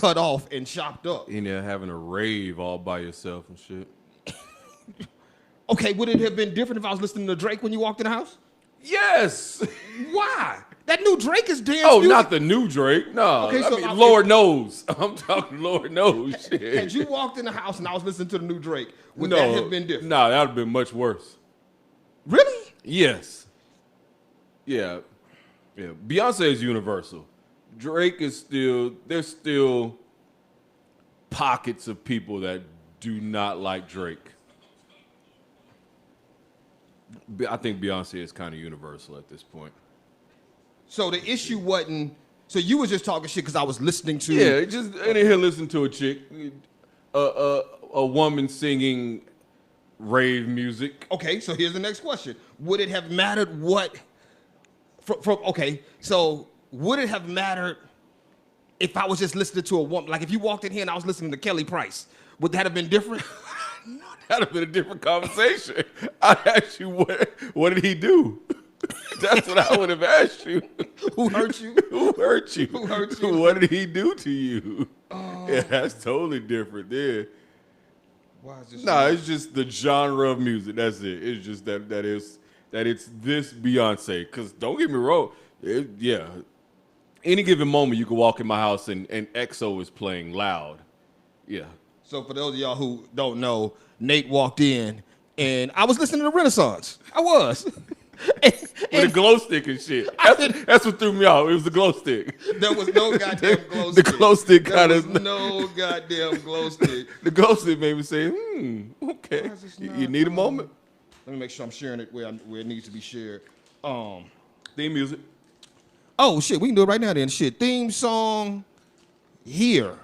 cut off and chopped up. In there having a rave all by yourself and shit. Okay, would it have been different if I was listening to Drake when you walked in the house? Yes. Why? That new Drake is dance Oh, music. not the new Drake. No. Okay, so I mean, Lord knows. I'm talking Lord knows shit. Had you walked in the house and I was listening to the new Drake, would that have been different? No, that would have been much worse. Really? Yes. Yeah. Beyonce is universal. Drake is still, there's still pockets of people that do not like Drake. I think Beyonce is kind of universal at this point. So the issue wasn't, so you was just talking shit because I was listening to. Yeah, just in here listening to a chick, a woman singing rave music. Okay, so here's the next question. Would it have mattered what, so would it have mattered if I was just listening to a woman? Like if you walked in here and I was listening to Kelly Price, would that have been different? That'd have been a different conversation. I'd ask you, what did he do? That's what I would have asked you. Who hurt you? Who hurt you? Who hurt you? What did he do to you? Yeah, that's totally different there. Why is this? Nah, it's just the genre of music. That's it. It's just that it's this Beyonce. Because don't get me wrong, any given moment you can walk in my house and EXO is playing loud. Yeah. So for those of y'all who don't know, Nate walked in and I was listening to Renaissance. I was. With a glow stick and shit. That's what threw me off. It was the glow stick. There was no goddamn glow stick. The glow stick kind of. No goddamn glow stick. The glow stick made me say, okay. You need a moment? Let me make sure I'm sharing it where it needs to be shared. Theme music. Oh, shit. We can do it right now then. Shit. Theme song here.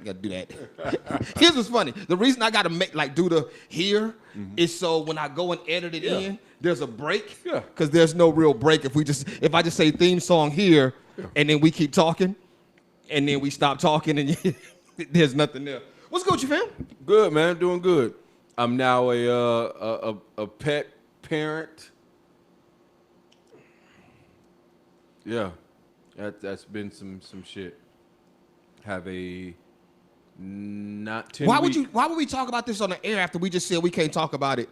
Got to do that. Here's what's funny. The reason I got to do the here is so when I go and edit it in, there's a break. Yeah. Because there's no real break if I just say theme song here and then we keep talking and then we stop talking and there's nothing there. What's good with you, fam? Good, man. Doing good. I'm now a pet parent. Yeah. That's been some shit. Have a not 10 Why week. would we talk about this on the air after we just said we can't talk about it?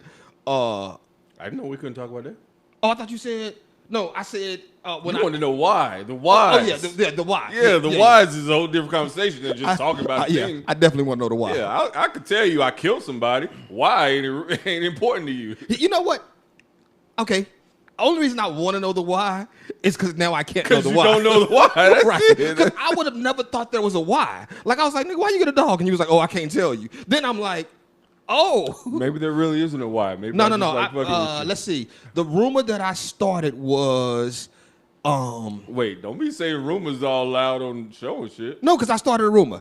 I didn't know we couldn't talk about that. Oh, I thought you said no. I said when you want to know why. The why. Oh yeah, the why. Yeah, the whys is a whole different conversation than just talking about the thing. I definitely want to know the why. Yeah, I could tell you I killed somebody. Why ain't important to you? You know what? Okay. Only reason I want to know the why is because now I can't know the why. Because you don't know the why. That's right. it. Because I would have never thought there was a why. Like, I was like, nigga, why you get a dog? And you was like, oh, I can't tell you. Then I'm like, oh. Maybe there really isn't a why. Maybe No. Like let's see. The rumor that I started was, Wait, don't be saying rumors all loud on the show and shit. No, because I started a rumor.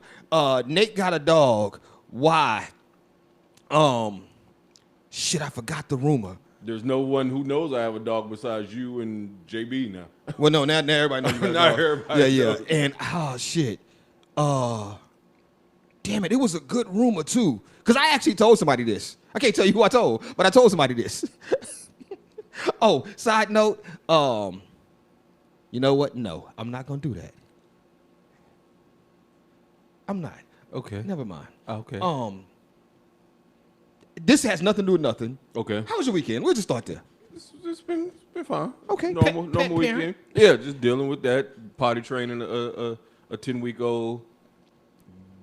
Nate got a dog. Why? Shit, I forgot the rumor. There's no one who knows I have a dog besides you and JB now. Well, no, now everybody knows you got a Not dog. everybody Yeah. And, shit. Damn it, it was a good rumor, too. Because I actually told somebody this. I can't tell you who I told, but I told somebody this. Oh, side note, you know what? No, I'm not gonna do that. I'm not. Okay. Never mind. Okay. This has nothing to do with nothing. Okay. How was your weekend? We'll just start there. It's been fine. Okay. Normal Pet weekend. parent. Yeah, just dealing with that. Potty training a 10-week-old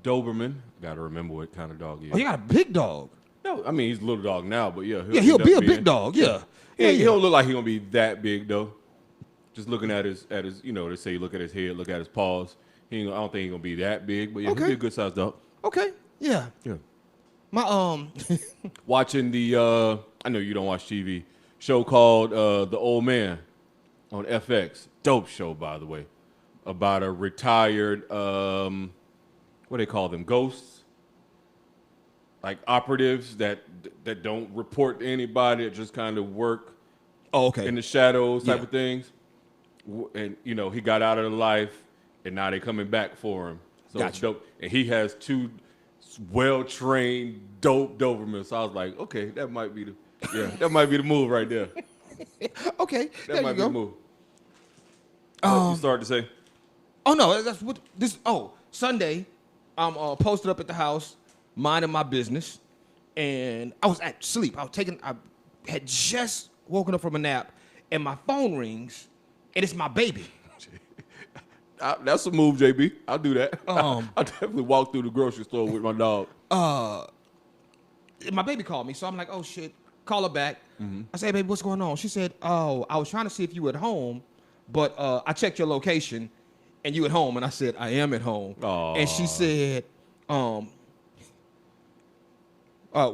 Doberman. Got to remember what kind of dog he is. Oh, you got a big dog. No, I mean he's a little dog now, but yeah. He'll be a being- big dog. Yeah. He don't look like he's gonna be that big though. Just looking at his, you know, they say you look at his head, look at his paws. I don't think he's gonna be that big, but yeah, he'll be a good sized dog. Okay. Yeah. Yeah. My Watching the I know you don't watch TV show called The Old Man on FX. Dope show, by the way, about a retired what do they call them, ghosts, like operatives that don't report to anybody, that just kind of work in the shadows type of things. And you know, he got out of the life, and now they're coming back for him. So it's dope. And he has 2 well-trained, dope Dobermans. So I was like, okay, that might be the move right there. okay. That might be the move. You started to say? Oh no, that's what this. Oh, Sunday, I'm posted up at the house, minding my business, and I was at sleep. I had just woken up from a nap, and my phone rings, and it's my baby. That's a move, JB. I'll do that. I'll definitely walk through the grocery store with my dog. My baby called me, so I'm like, oh shit, call her back. I said, hey, baby, what's going on? She said, oh, I was trying to see if you were at home, but I checked your location, and you at home. And I said, I am at home. Aww. And she said,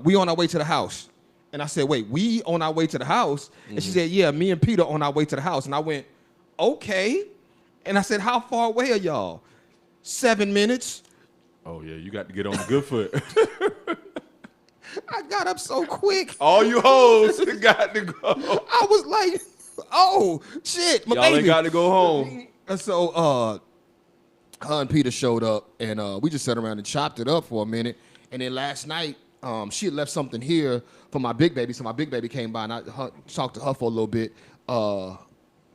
we on our way to the house. And I said, wait, we on our way to the house? And she said, yeah, me and Peter on our way to the house. And I went, okay. And I said, how far away are y'all? 7 minutes. Oh, yeah, you got to get on the good foot. I got up so quick. All you hoes got to go. I was like, oh, shit, my Y'all baby. ain't got to go home. And so her and Peter showed up, and we just sat around and chopped it up for a minute. And then last night, she had left something here for my big baby, so my big baby came by, and I talked to her for a little bit.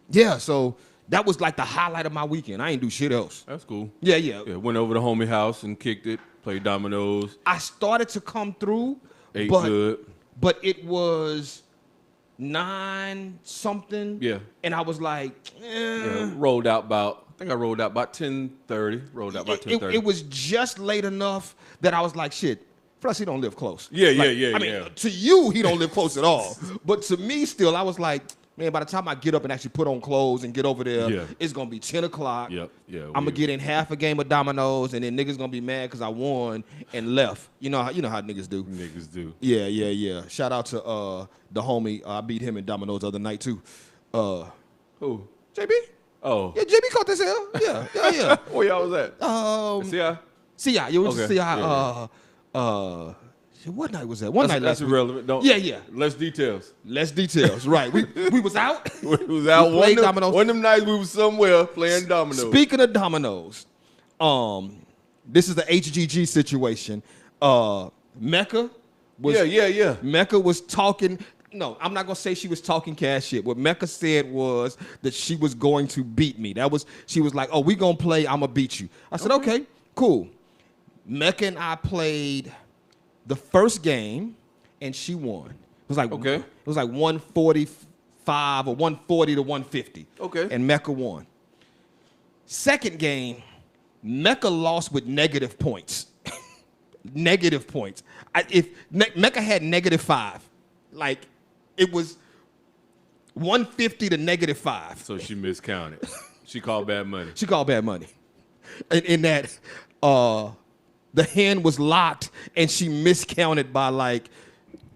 Yeah, so that was like the highlight of my weekend. I ain't do shit else. That's cool. Yeah. Went over to homie house and kicked it, played dominoes. I started to come through, Ate good. But it was 9 something. Yeah. And I was like, Yeah, rolled out about 10:30. Rolled out about 10:30. It was just late enough that I was like, shit. Plus, he don't live close. Yeah. I mean, to you, he don't live close at all. But to me, still, I was like, man, by the time I get up and actually put on clothes and get over there, it's going to be 10 o'clock. Yep. Yeah. I'm going to get in half a game of dominoes, and then niggas going to be mad because I won and left. You know how niggas do. Niggas do. Yeah. Shout out to the homie. I beat him in dominoes the other night, too. Who? JB? Oh. Yeah, JB caught this hell. Yeah. Where y'all was at? CI. You went to CI. Yeah. What night was that? One night that's last irrelevant. week. Yeah. Less details. Right. We was out. We was out. We played dominoes. One of them nights we was somewhere playing dominoes. Speaking of dominoes, this is the HGG situation. Mecca was Mecca was talking. No, I'm not gonna say she was talking cash shit. What Mecca said was that she was going to beat me. She was like, "Oh, we gonna play. I'm gonna beat you." I said, "Okay, cool." Mecca and I played the first game, and she won. It was like 145 or 140 to 150. Okay. And Mecca won. Second game, Mecca lost with negative points. Negative points. Mecca had -5, like it was 150 to -5. So she miscounted. She called bad money. In that, the hand was locked and she miscounted by like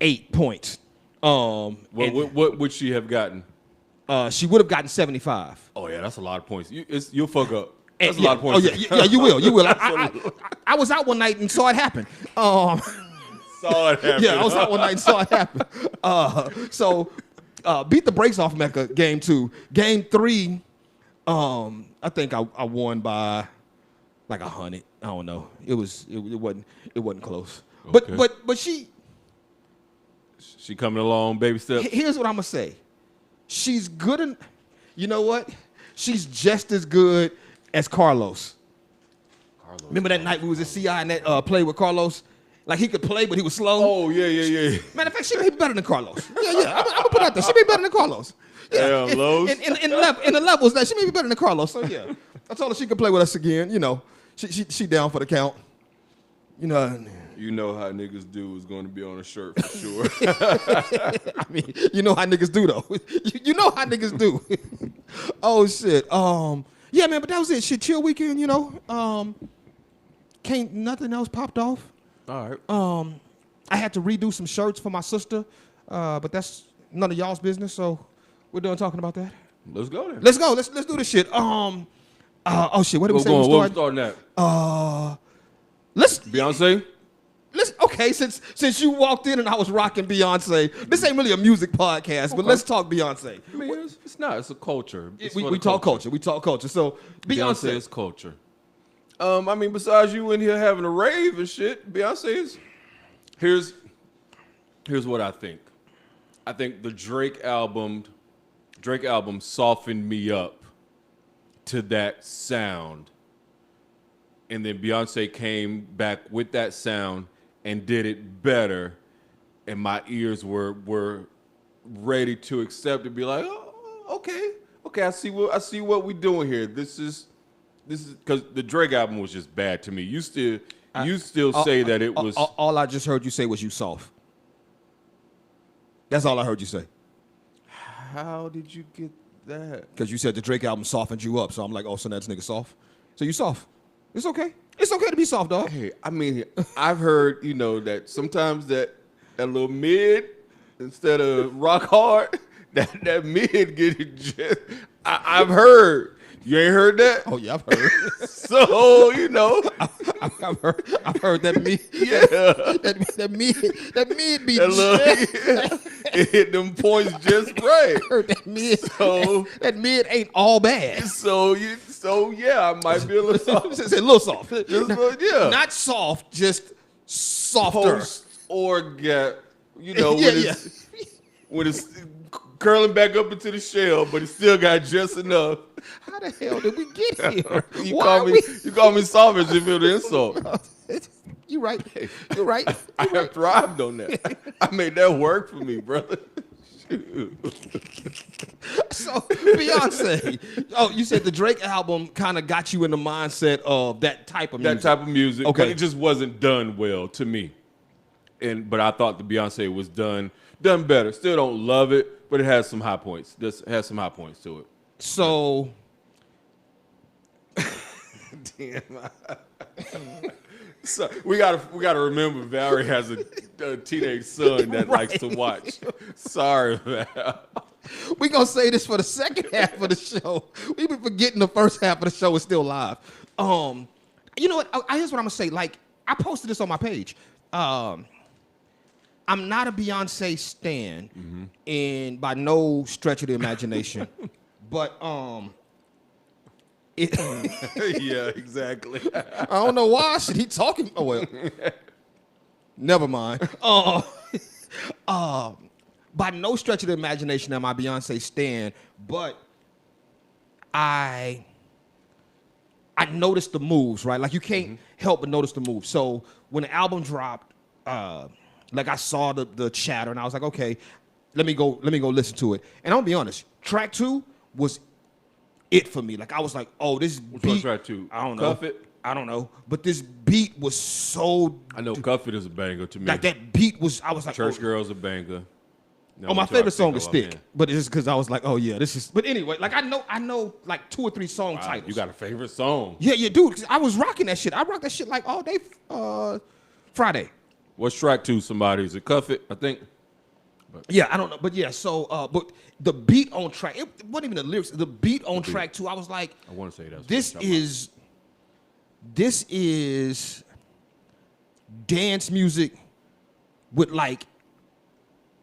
8 points. What would she have gotten? She would have gotten 75. Oh yeah, that's a lot of points. You'll fuck up. That's a lot of points. Oh yeah, you will. I was out one night and saw it happen. Saw it happen. Yeah, I was out one night and saw it happen. So beat the brakes off Mecca game 2. Game 3, I think I won by like 100. I don't know. It wasn't close. Okay. But she coming along, baby steps. Here's what I'm gonna say. she's good. You know what? She's just as good as Carlos. Remember that night we was at CI and that played with Carlos? Like he could play, but he was slow. Oh, yeah. Matter of fact, she may be better than Carlos. Yeah. I'm gonna put it out there. She may be better than Carlos. Yeah. Damn, Lowe's. In the levels, that she may be better than Carlos. So yeah, I told her she could play with us again. You know, she down for the count. You know how niggas do is going to be on a shirt for sure. I mean, you know how niggas do though. You know how niggas do. Oh shit. Yeah, man, but that was it. Shit, chill weekend. You know. Can't nothing else popped off. All right. I had to redo some shirts for my sister, but that's none of y'all's business. So we're done talking about that. Let's go then. Let's go. Let's do this shit. Oh shit. What did we say? What we starting at? Let's Beyonce. Okay. Since you walked in and I was rocking Beyonce, this ain't really a music podcast, but let's talk Beyonce. I mean, it's not. It's a culture. We talk culture. We talk culture. So Beyonce is culture. I mean, besides you in here having a rave and shit, Beyonce's. Here's what I think. I think the Drake album softened me up to that sound. And then Beyonce came back with that sound and did it better. And my ears were ready to accept it, be like, oh, okay, I see what we're doing here. This is because the Drake album was just bad to me. You still say that it was. All I just heard you say was you soft. That's all I heard you say. How did you get that? Because you said the Drake album softened you up, so I'm like, oh, so that's nigga soft. So you soft. It's okay. It's okay to be soft, dog. Hey, I mean, I've heard that sometimes that little mid instead of rock hard, that mid get it just. I've heard. You ain't heard that? Oh yeah, I've heard. So I've heard that mid. Yeah, that mid be it hit them points just right. I heard that mid. So that mid ain't all bad. So yeah, I might be a little soft. It's a little soft. Yeah, not soft, just softer. Post orgasm. When it's curling back up into the shell, but it still got just enough. How the hell did we get here? You call me soft as if it was an insult. You're right. You're right. I have thrived on that. I made that work for me, brother. So Beyonce. Oh, you said the Drake album kind of got you in the mindset of that type of music. That type of music. Okay. But it just wasn't done well to me. But I thought the Beyonce was done better. Still don't love it, but it has some high points. This has some high points to it. So, damn. So we gotta remember Valerie has a teenage son that likes to watch. Sorry, Val. We gonna say this for the second half of the show. We been forgetting the first half of the show is still live. You know what? Here's what I'm gonna say. Like I posted this on my page. I'm not a Beyonce stan, and by no stretch of the imagination, but yeah, exactly. I don't know why. Should he talking? Oh well, never mind. By no stretch of the imagination am I Beyonce stan, but I noticed the moves, right? Like you can't help but notice the moves. So when the album dropped, like I saw the chatter and I was like, okay, let me go listen to it. And I'll be honest, track 2 was it for me. Like I was like, oh, this Which beat. one's track 2? I don't know. Cuff It? I don't know. But this beat was so. I know Cuff It is a banger to me. Like that beat was. I was like, Church Girl's a banger. Oh, my favorite song is Stick, but it's just because I was like, oh yeah, this is. But anyway, like I know like 2 or 3 song titles. You got a favorite song? Yeah, dude. 'Cause I was rocking that shit. I rocked that shit like all day. Friday. What's track 2? Somebody is it Cuff It? I think. Yeah, I don't know, but yeah. So, but the beat on track, it wasn't even the lyrics. The beat on track 2, I was like, I want to say that. This is dance music with like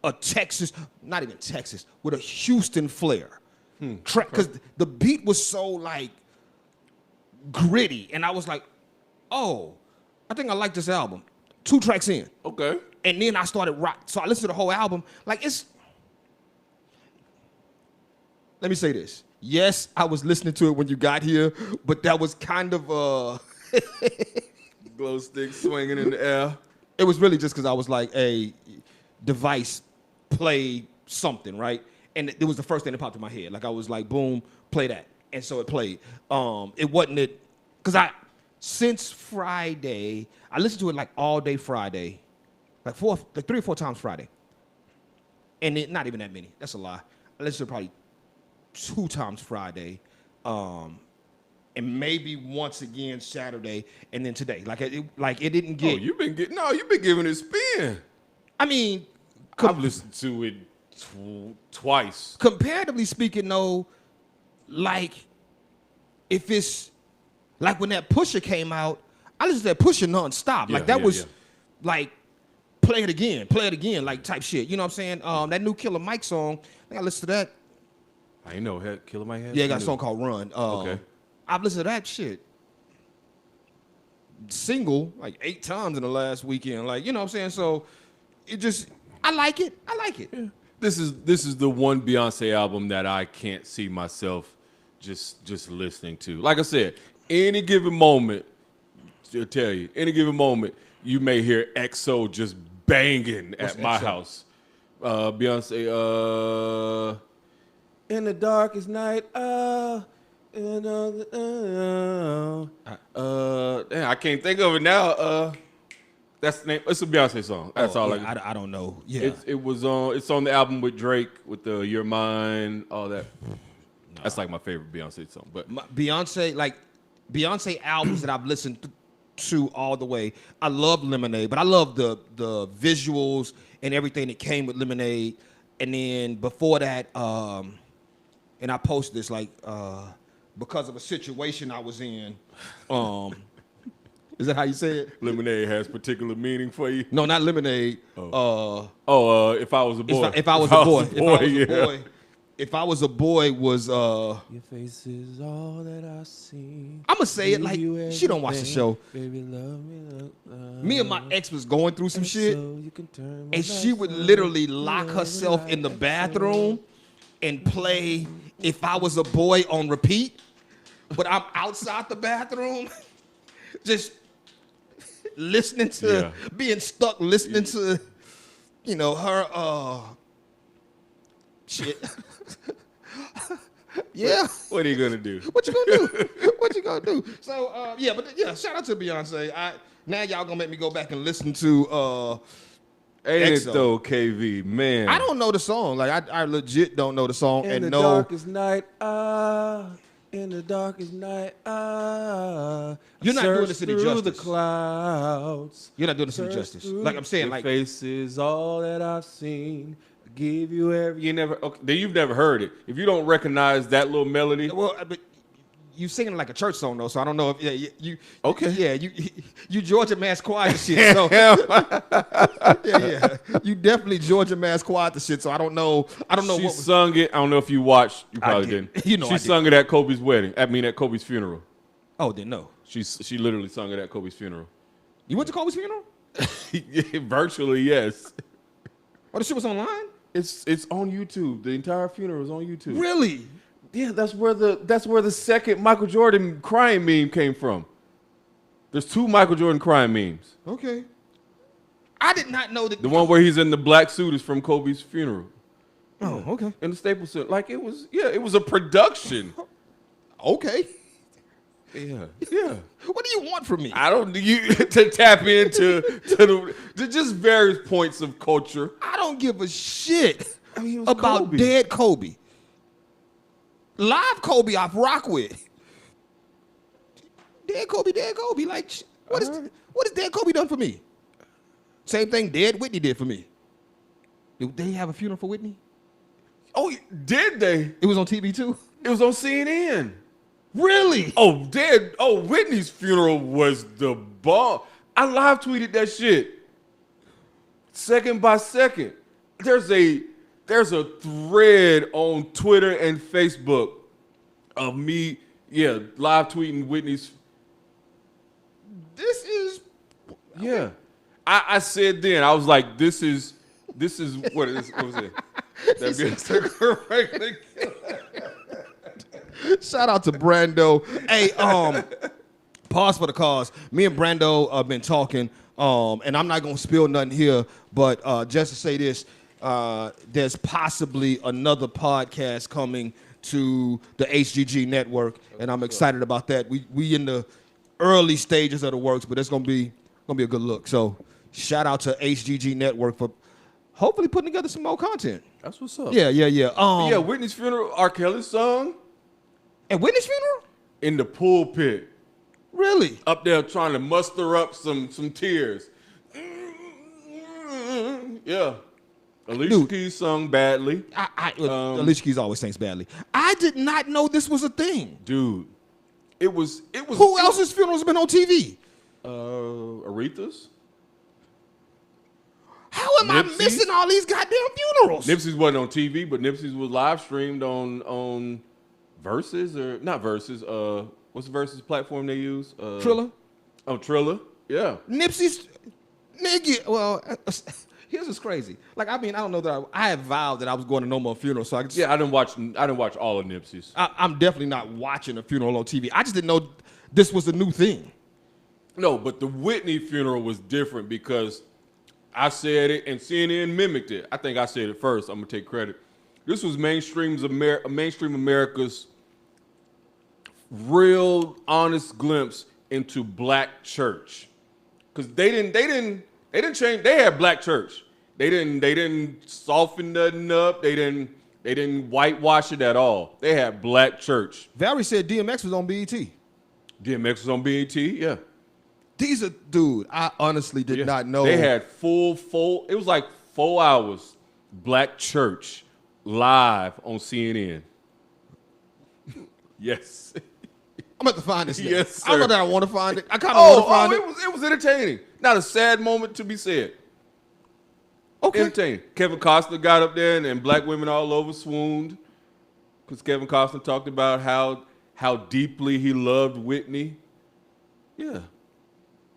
a Texas, not even Texas, with a Houston flair. Because the beat was so like gritty, and I was like, oh, I think I like this album. 2 tracks in. Okay. And then I started rock. So I listened to the whole album. Like let me say this. Yes, I was listening to it when you got here, but that was kind of glow stick swinging in the air. It was really just because I was like, a device play something, right? And it was the first thing that popped in my head. Like I was like, boom, play that. And so it played. It wasn't it, because since Friday, I listened to it like all day Friday, like 3 or 4 times Friday. And not even that many. That's a lie. I listened to it probably 2 times Friday, and maybe once again Saturday, and then today. Like it didn't get. Oh, you've been giving it spin. I mean, I've listened to it twice. Comparatively speaking, though, like if it's like when that Pusher came out, I listened to that Pusher nonstop. Like that was like play it again, like type shit. You know what I'm saying? That new Killer Mike song, I think I listened to that. I ain't know Killer Mike had. Yeah, he got a song called Run. Okay. I've listened to that shit single like 8 times in the last weekend. Like, you know what I'm saying? So it just, I like it. Yeah. This is the one Beyonce album that I can't see myself just listening to. Like I said, any given moment, I'll tell you, any given moment, you may hear EXO just banging at my house. Beyonce, in the darkest night, I can't think of it now. That's the name. It's a Beyonce song. That's all. I don't know. Yeah, It's on the album with Drake with the "You're Mine," all that. That's like my favorite Beyonce song. But Beyonce albums that I've listened to all the way. I love Lemonade, but I love the visuals and everything that came with Lemonade. And then before that, and I posted this like because of a situation I was in. Is that how you say it? Lemonade has particular meaning for you? No, not Lemonade. If I was a boy. If I was a boy. If I was a boy was Your face is all that I see. I'ma say it like she don't watch the show. Baby, love me. Me and my ex was going through some shit, and she would literally lock herself in the bathroom and play If I Was a Boy on repeat. But I'm outside the bathroom, just listening to, being stuck listening to, her shit. Yeah. What are you gonna do? What you gonna do? So shout out to Beyonce. Now y'all gonna make me go back and listen to Ain't EXO. it though, KV, man? I don't know the song. Like I legit don't know the song. In the darkest night, in the darkest night, you're not doing this any justice. Through the clouds. You're not doing this any justice. Like I'm saying, your like face is all that I've seen. Give you you've never heard it. If you don't recognize that little melody, well, but you singing like a church song though, so I don't know if you okay. Yeah, you Georgia Mass Choir shit. So yeah, you definitely Georgia Mass Choir the shit. So I don't know. She sung it. I don't know if you watched. You probably didn't. She sung it at Kobe's wedding. At Kobe's funeral. Oh, didn't know. She literally sung it at Kobe's funeral. You went to Kobe's funeral? Virtually, yes. Oh, the shit was online? It's on YouTube. The entire funeral is on YouTube. Really? Yeah, that's where the second Michael Jordan crying meme came from. There's 2 Michael Jordan crying memes. Okay. I did not know that. The one where he's in the black suit is from Kobe's funeral. Oh, okay. In the Staples Center. Like it was a production. Okay. Yeah. What do you want from me? I don't to tap into to just various points of culture. I don't give a shit was about Kobe. dead Kobe. Live Kobe, I rock with. Dead Kobe. Like, what is dead Kobe done for me? Same thing dead Whitney did for me. Did they have a funeral for Whitney? Oh, did they? It was on TV too? It was on CNN. Really? Whitney's funeral was the bomb. I live tweeted that shit. Second by second. There's a thread on Twitter and Facebook of me, live tweeting Whitney's. This is. Yeah. I said then, I was like, this is what was it? That Beyonce correctly. Shout out to Brando. Hey, pause for the cause. Me and Brando have been talking, and I'm not gonna spill nothing here, but just to say this, there's possibly another podcast coming to the HGG network, and I'm excited about that. We in the early stages of the works, but it's gonna be a good look. So shout out to HGG network for hopefully putting together some more content. That's what's up. Yeah. Yeah, Whitney's funeral, R. Kelly's song. At Whitney's funeral? In the pulpit. Really? Up there trying to muster up some tears. Yeah. Alicia Keys sung badly. Alicia Keys always sings badly. I did not know this was a thing. Dude. It was. Who else's funeral's been on TV? Aretha's. How am I missing all these goddamn funerals? Nipsey's wasn't on TV, but Nipsey's was live streamed on Versus or not Versus. What's the Versus platform they use? Triller. Oh, Triller. Yeah. Nipsey's nigga. Well, here's what's crazy. Like, I mean, I don't know that I had vowed that I was going to no more funerals, so I just, I didn't watch all of Nipsey's. I'm definitely not watching a funeral on TV. I just didn't know this was a new thing. No, but the Whitney funeral was different because I said it and CNN mimicked it. I think I said it first. I'm gonna take credit. This was mainstream America's real honest glimpse into black church, because they didn't change. They had black church. They didn't soften nothing up. They didn't whitewash it at all. They had black church. Valerie said DMX was on BET. DMX was on BET. Yeah. Dude, I honestly did not know. They had full. It was like 4 hours. Black church live on CNN. Yes. I'm about to find this. Yes, sir. I don't know that I want to find it. I kind of want to find it. It was entertaining. Not a sad moment to be said. Okay. Entertaining. Kevin Costner got up there and black women all over swooned because Kevin Costner talked about how deeply he loved Whitney. Yeah.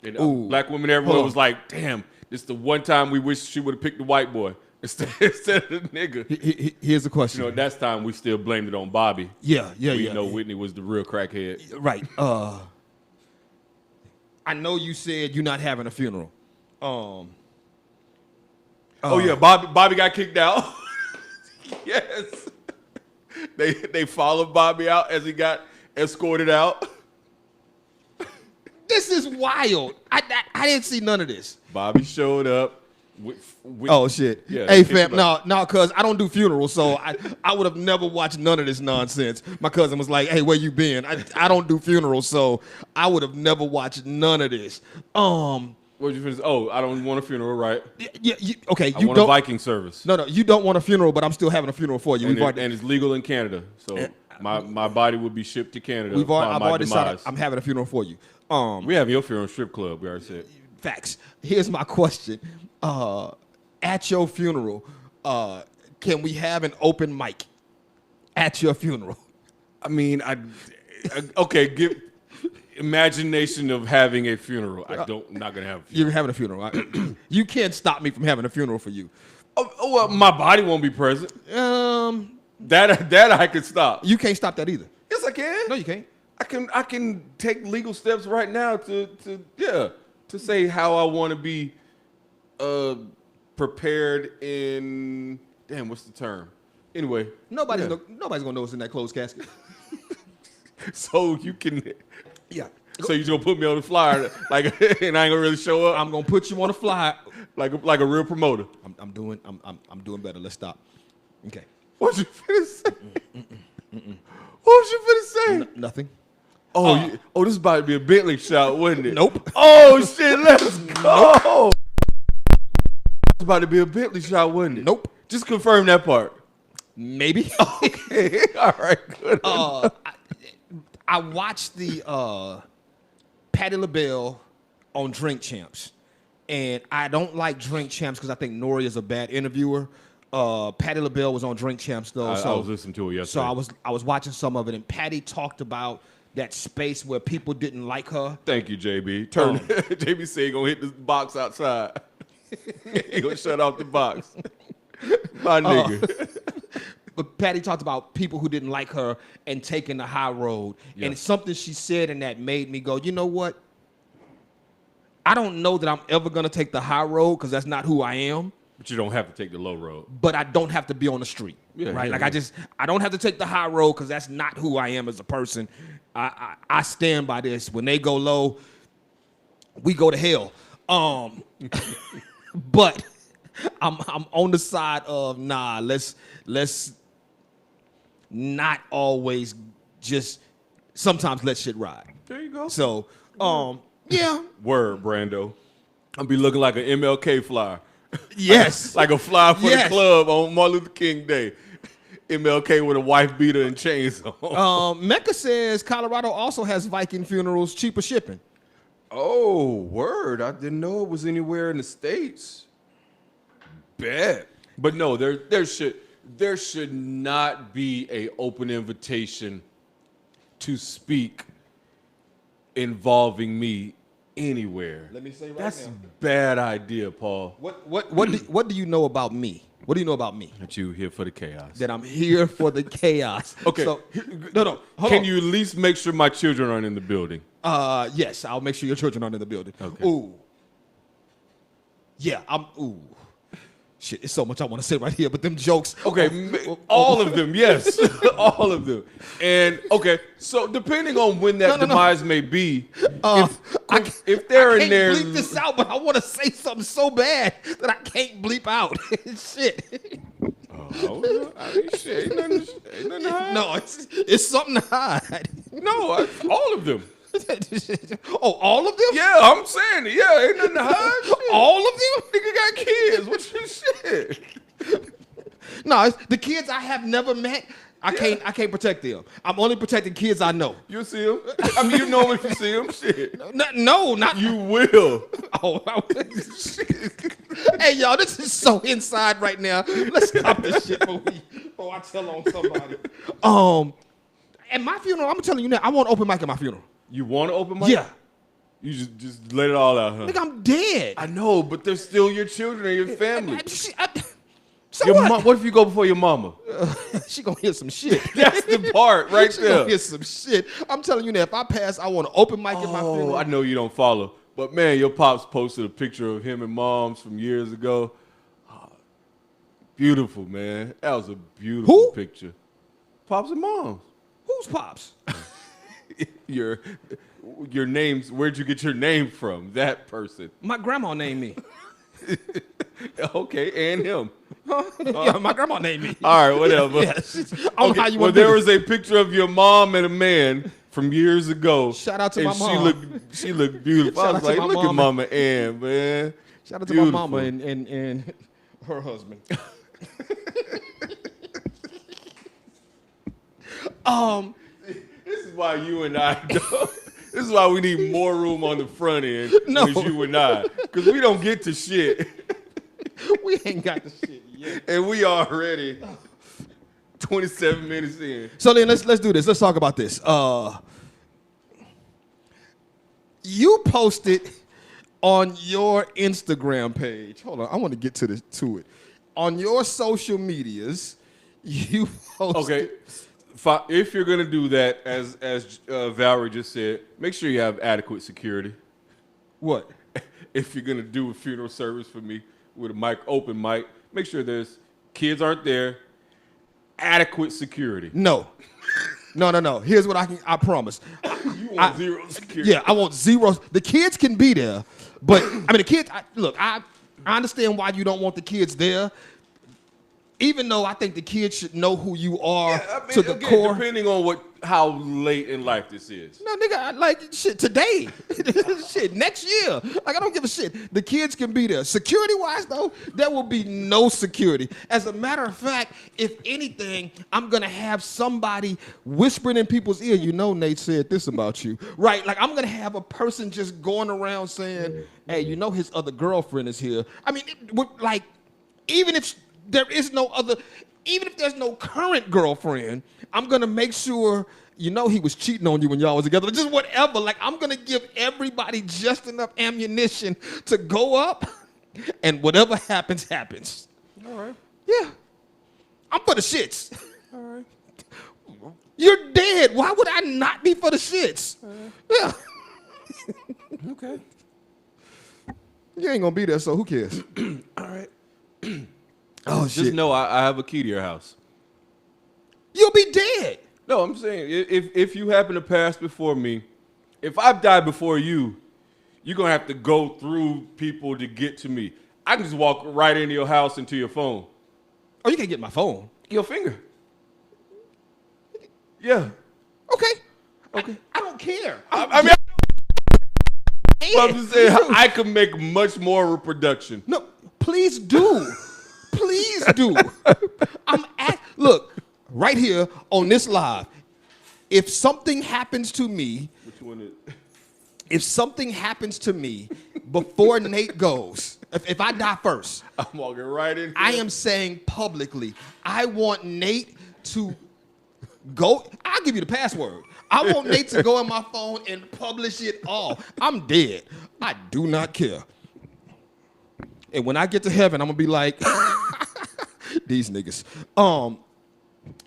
And black women everywhere was like, damn, this is the one time we wish she would have picked the white boy instead of the nigga. Here's the question. At that time, we still blamed it on Bobby. Yeah. We know Whitney was the real crackhead. Right. I know you said you're not having a funeral. Yeah, Bobby got kicked out. Yes. They followed Bobby out as he got escorted out. This is wild. I didn't see none of this. Bobby showed up. With oh shit. Yeah, hey fam, no, cuz I don't do funerals, so I would have never watched none of this nonsense. My cousin was like, "Hey, where you been?" I don't do funerals, so I would have never watched none of this. What'd you finish? Oh, I don't want a funeral, right? Yeah. Okay. I want a Viking service. No, you don't want a funeral, but I'm still having a funeral for you. And it's legal in Canada, so my body would be shipped to Canada. I've already decided I'm having a funeral for you. We have your funeral strip club. We already said. Facts. Here's my question. At your funeral, can we have an open mic at your funeral? I mean, give imagination of having a funeral. I'm not gonna have a funeral. You're having a funeral. Right? You can't stop me from having a funeral for you. Oh well, my body won't be present. That I could stop. You can't stop that either. Yes, I can. No, you can't. I can take legal steps right now to say how I want to be prepared in what's the term? Anyway, nobody's gonna know what's in that closed casket. So you can yeah. So you gonna put me on the flyer and I ain't gonna really show up? I'm gonna put you on the flyer like a real promoter. I'm doing better. Let's stop. Okay. What you finna say? What was you finna say? Nothing. Oh, this is about to be a Bentley shot, wasn't it? Nope. Oh shit, let's go. It's about to be a Bentley shot, wasn't it? Nope. Just confirm that part. Maybe. Okay. All right. Good. I watched the Patti LaBelle on Drink Champs, and I don't like Drink Champs because I think Nori is a bad interviewer. Patti LaBelle was on Drink Champs though. I was listening to it yesterday. So I was watching some of it, and Patti talked about that space where people didn't like her. Thank you, JB. JB said he gonna hit the box outside. He gonna shut off the box. My nigga. But Patty talked about people who didn't like her and taking the high road. Yeah. And it's something she said and that made me go, you know what? I don't know that I'm ever going to take the high road because that's not who I am. But you don't have to take the low road. But I don't have to be on the street, right? Like I don't have to take the high road because that's not who I am as a person. I stand by this. When they go low, we go to hell. But I'm on the side of let's not always just sometimes let shit ride. There you go. So yeah. Word, Brando. I'll be looking like an MLK flyer. Yes. like a flyer for the club on Martin Luther King Day. MLK with a wife beater and chains on. Mecca says Colorado also has Viking funerals, cheaper shipping. Oh, word. I didn't know it was anywhere in the States. Bet. But no, there should not be an open invitation to speak involving me anywhere. Let me say right That's now. a bad idea, Paul. What do you know about me? What do you know about me? That you here for the chaos. That I'm here for the chaos. Okay. So, no. Can you at least make sure my children aren't in the building? Yes, I'll make sure your children aren't in the building. Okay. Ooh. Yeah, ooh. Shit, it's so much I want to say right here, but them jokes. Okay, all of them, yes. All of them. And, okay, so depending on when that demise may be, if they're in there. I can't bleep this out, but I want to say something so bad that I can't bleep out. Shit. Oh, I mean, shit, ain't nothing to hide. No, it's something to hide. No, all of them. Oh, all of them? Yeah, I'm saying it. Yeah, ain't nothing to hide. Shit. All of them? Nigga got kids. What you shit? No, it's the kids I have never met. I can't protect them. I'm only protecting kids I know. You'll see them. I mean, you know if you see them. Shit. No, not you will. Oh, hey, y'all, this is so inside right now. Let's stop this shit before I tell on somebody. At my funeral, I'm telling you now, I want open mic at my funeral. You want to open mic? Yeah. You just let it all out, huh? Nigga, I'm dead. I know, but they're still your children and your family. So what? What if you go before your mama? She gonna hear some shit. That's the part right she there. Gonna hear some shit. I'm telling you now, if I pass, I want to open mic at my funeral. I know you don't follow, but man, your pops posted a picture of him and moms from years ago. Oh, beautiful, man. That was a beautiful picture. Pops and moms. Who's pops? Your names. Where'd you get your name from? That person. My grandma named me. Okay, and him. Yeah, my grandma named me. All right, whatever. Yeah, there was a picture of your mom and a man from years ago. Shout out to my mom. She looked beautiful. I was like, look at Mama Ann, man. Shout out to my mama and her husband. This is why you and I don't. This is why we need more room on the front end. No. It's you and I. Because we don't get to shit. We ain't got the shit yet. And we already 27 minutes in. So then let's do this. Let's talk about this. You posted on your Instagram page. Hold on, I want to get to it. On your social medias, you posted. Okay. If you're gonna do that, as Valerie just said, make sure you have adequate security. What? If you're gonna do a funeral service for me with a open mic, make sure there's kids aren't there. Adequate security. No. Here's what I promise. You want zero security? Yeah, I want zero. The kids can be there, but I mean the kids. I understand why you don't want the kids there. Even though I think the kids should know who you are to the core. Depending on how late in life this is. No, nigga, like shit today. Shit, next year. Like I don't give a shit. The kids can be there. Security-wise, though, there will be no security. As a matter of fact, if anything, I'm gonna have somebody whispering in people's ear, you know Nate said this about you. Right? Like I'm gonna have a person just going around saying, hey, you know his other girlfriend is here. I mean, even if there is no other, even if there's no current girlfriend, I'm gonna make sure you know he was cheating on you when y'all was together. Just whatever. Like I'm gonna give everybody just enough ammunition to go up, and whatever happens, happens. All right. Yeah. I'm for the shits. All right. You're dead. Why would I not be for the shits? Yeah. Okay. You ain't gonna be there, so who cares? All right. Oh, Just shit. know I have a key to your house. You'll be dead. No, I'm saying if you happen to pass before me, if I die before you, you're gonna have to go through people to get to me. I can just walk right into your house and to your phone. Oh, you can't get my phone. Your finger. Yeah. Okay. Okay. I don't care. I mean, I'm just saying I can make much more reproduction. No, please do. Please do. Look, right here on this live, if something happens to me, Which one is? if something happens to me before Nate goes, if I die first, I'm walking right in here. I am saying publicly, I want Nate to go. I'll give you the password. I want Nate to go on my phone and publish it all. I'm dead. I do not care. And when I get to heaven, I'm gonna be like, these niggas.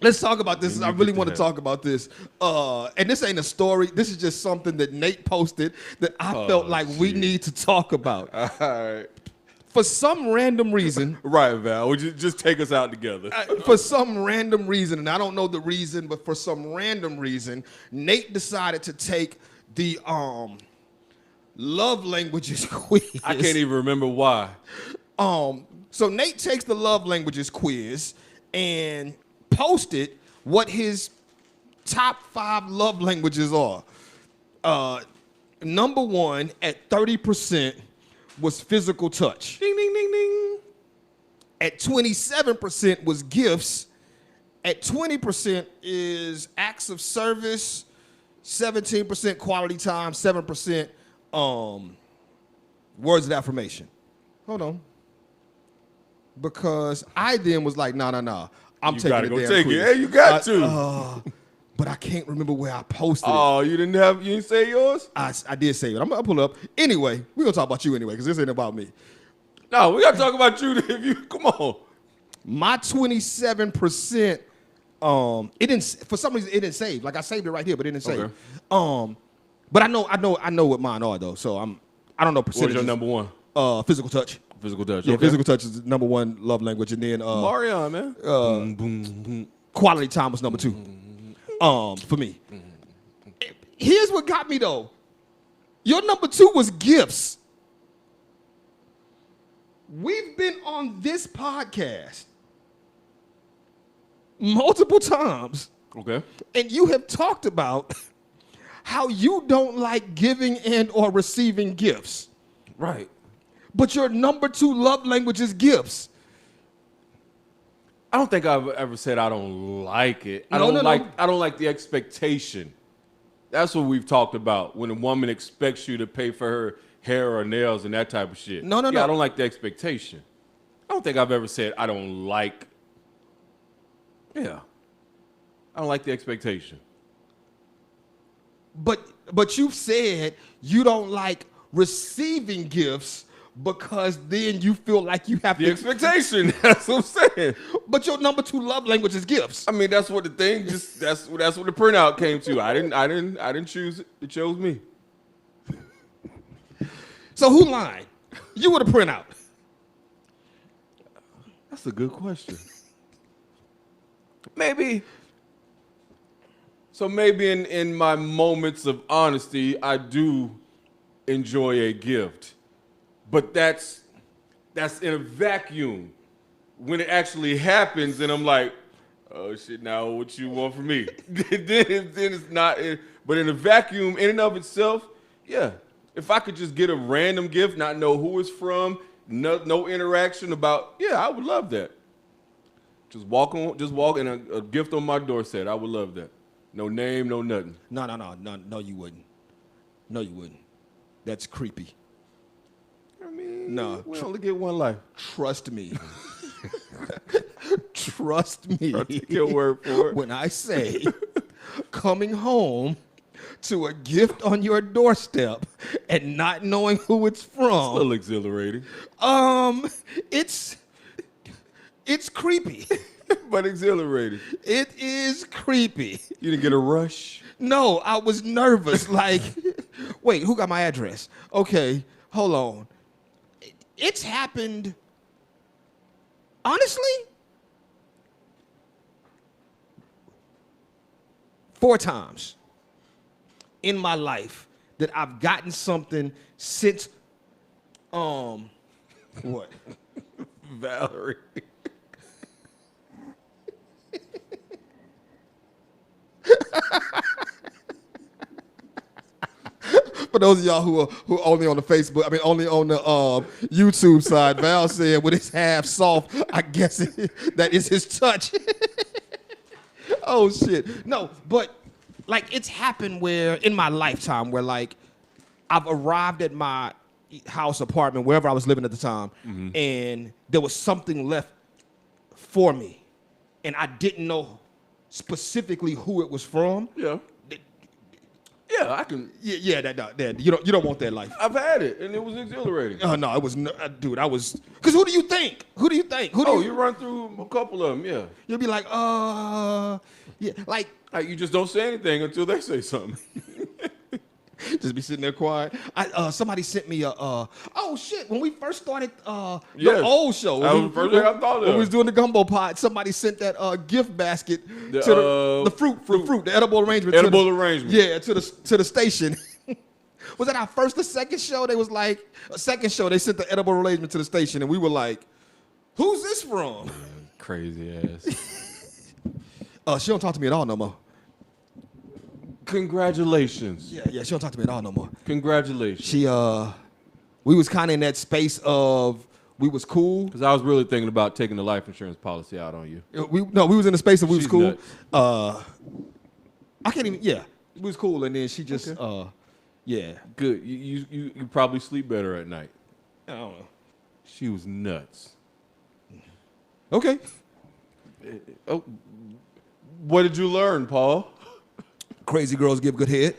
Let's talk about this. I really want to talk about this. And this ain't a story. This is just something that Nate posted that I felt like we need to talk about. All right. For some random reason. Right, Val. Would you just take us out together? For some random reason, and I don't know the reason, but for some random reason, Nate decided to take the love languages quiz. I can't even remember why. So Nate takes the love languages quiz and posted what his top 5 love languages are. Number 1 at 30% was physical touch. Ding, ding, ding, ding. At 27% was gifts. At 20% is acts of service. 17% quality time. 7% words of affirmation. Hold on. Because I then was like, nah. I'm taking gotta the go damn take quiz. it. Hey, you got to. But I can't remember where I posted it. Oh, you didn't say yours? I did say it. I'm gonna pull it up. Anyway, we're gonna talk about you anyway, because this ain't about me. No, we gotta talk about you. Come on. My 27%, it didn't, for some reason it didn't save. Like I saved it right here, but it didn't save. Okay. But I know what mine are though. So I don't know percentages. What's your number 1? Physical touch. Physical touch. Yeah, Okay. physical touch is the number 1 love language, and then Marion, man. Boom, boom, boom. quality time was number 2. For me. Here's what got me though. Your number 2 was gifts. We've been on this podcast multiple times. Okay. And you have talked about how you don't like giving and or receiving gifts. Right. But your number 2 love language is gifts. I don't think I've ever said I don't like it. I No. don't like the expectation. That's what we've talked about. When a woman expects you to pay for her hair or nails and that type of shit. No. I don't like the expectation. I don't think I've ever said I don't like. Yeah. I don't like the expectation. But you've said you don't like receiving gifts because then you feel like you have The expectation. That's what I'm saying. But your number 2 love language is gifts. I mean, that's what the thing. That's what the printout came to. I didn't choose it. It chose me. So who lied? You were the printout. That's a good question. Maybe. So maybe in my moments of honesty, I do enjoy a gift. But that's in a vacuum. When it actually happens, and I'm like, oh shit, now what you want from me? then it's not. But in a vacuum, in and of itself, yeah. If I could just get a random gift, not know who it's from, no interaction about, yeah, I would love that. Just walk, and a gift on my doorstep. I would love that. No name, no nothing. No, you wouldn't. No, you wouldn't. That's creepy. I mean, No. we only get one life. Trust me. Trust me. I'll take your word for it. When I say coming home to a gift on your doorstep and not knowing who it's It's a little from, exhilarating. it's creepy. But exhilarating. It is creepy. You didn't get a rush? No, I was nervous. Like, wait, who got my address? Okay, hold on. It's happened, honestly, 4 times in my life that I've gotten something since, what? Valerie. For those of y'all who are only on the Facebook, only on the YouTube side, Val said with his half soft, I guess that is his touch. Oh shit. No, but like it's happened where in my lifetime where like I've arrived at my house, apartment, wherever I was living at the time, and there was something left for me, and I didn't know specifically who it was from. Yeah. Yeah, I can. Yeah, that you don't want that life. I've had it, and it was exhilarating. Oh no, it was dude. I was because who do you think? You run through a couple of them, yeah. You'll be like, yeah, like you just don't say anything until they say something. just be sitting there quiet. Somebody sent me oh shit, when we first started the old show. That was the first thing I thought of. When we was doing the gumbo pot, somebody sent that gift basket to the fruit, the edible arrangement. Yeah, to the station. Was that our first or second show? They was like, a second show, they sent the edible arrangement to the station, and we were like, who's this from? Crazy ass. She don't talk to me at all no more. Congratulations. Yeah, she don't talk to me at all no more. Congratulations. She, we was kind of in that space of, we was cool. Because I was really thinking about taking the life insurance policy out on you. We was in the space of we was She's cool. nuts. I can't even, we was cool, and then she just, yeah. Good. You probably sleep better at night. I don't know. She was nuts. Okay. Oh, what did you learn, Paul? Crazy girls give good head.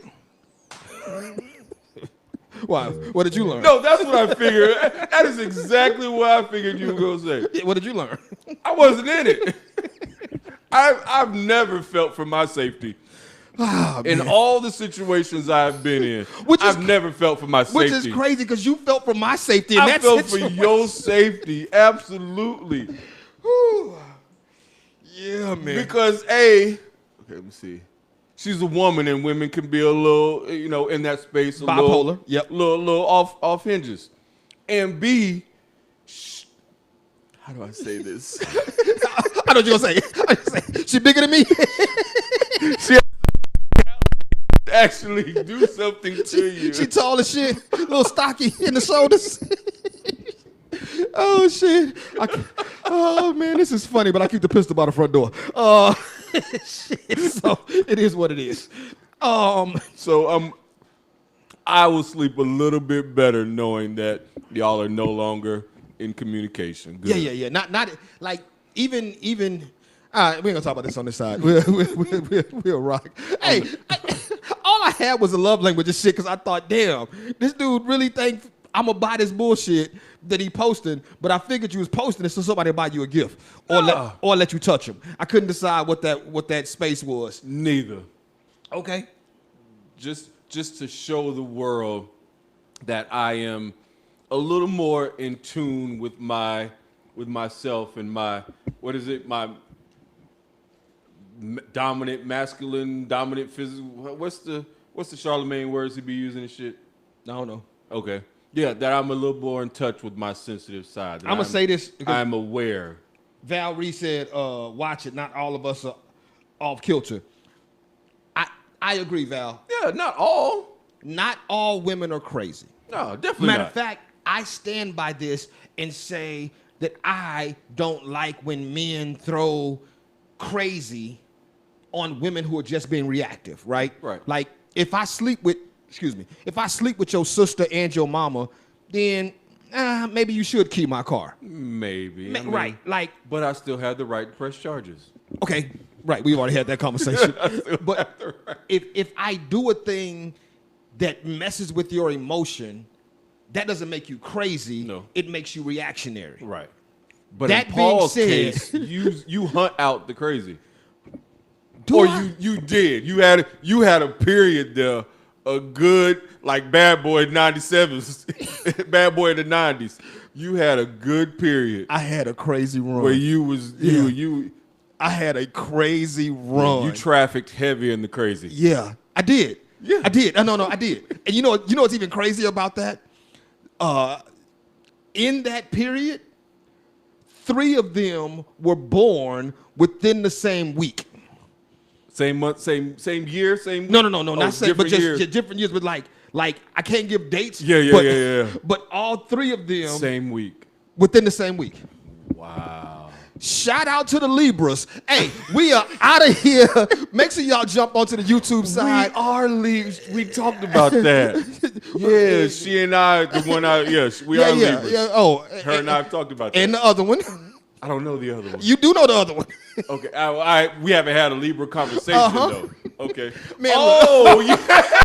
Why? What did you learn? No, that's what I figured. That is exactly what I figured you were going to say. What did you learn? I wasn't in it. I've never felt for my safety. Oh, in all the situations I've been in, I've never felt for my safety. Which is crazy because you felt for my safety. I felt for your safety, absolutely. Yeah, man. Because okay, let me see. She's a woman, and women can be a little, in that space, bipolar. Little off hinges. And B, how do I say this? I know what you're gonna say. She bigger than me. She actually do something to you. She tall as shit, a little stocky in the shoulders. Oh shit! Oh man, this is funny, but I keep the pistol by the front door. Shit. So it is what it is. So I will sleep a little bit better knowing that y'all are no longer in communication. Good. Yeah. Not like even. We ain't gonna talk about this on this side. We'll rock. Hey, all I had was a love language and shit because I thought, damn, this dude really think I'm gonna buy this bullshit that he posting, but I figured you was posting it so somebody buy you a gift or let you touch him. I couldn't decide what that space was. Neither. Okay. Just to show the world that I am a little more in tune with myself and my dominant masculine, dominant physical. What's the Charlemagne words he be using and shit? I don't know. Okay. Yeah, that I'm a little more in touch with my sensitive side. I'm gonna say this because I'm aware. Val Reese said, watch it, not all of us are off kilter. I agree, Val. Yeah, not all. Not all women are crazy. No, definitely Matter not. of fact, I stand by this and say that I don't like when men throw crazy on women who are just being reactive, right? Right. Like if I sleep with your sister and your mama, then maybe you should key my car. Maybe. Right. Like, but I still have the right to press charges. Okay. Right. We've already had that conversation. But if I do a thing that messes with your emotion, that doesn't make you crazy. No. It makes you reactionary. Right. But that in Paul's being said, case, you hunt out the crazy. Do Or I? you did. You had a period there, a good like Bad Boy 97s, Bad Boy in the 90s. You had a good period. I had a crazy run. Where you I had a crazy run. You trafficked heavy in the crazy. Yeah, I did. Yeah. I did. No, I did. And you know what's even crazy about that? In that period, 3 of them were born within the same week. Same month, same year, same. No, not same, but just years. different years. But like I can't give dates. Yeah. But all 3 of them Same week. within the same week. Wow. Shout out to the Libras. Hey, we are out of here. Make sure y'all jump onto the YouTube side. We are Libras. We talked about that. Yeah, she and I, the one I, yes, we are Libras. Yeah. Oh, her and I have talked about that. And the other one. I don't know the other one. You do know the other one. Okay, we haven't had a Libra conversation though. Okay. Man, yeah.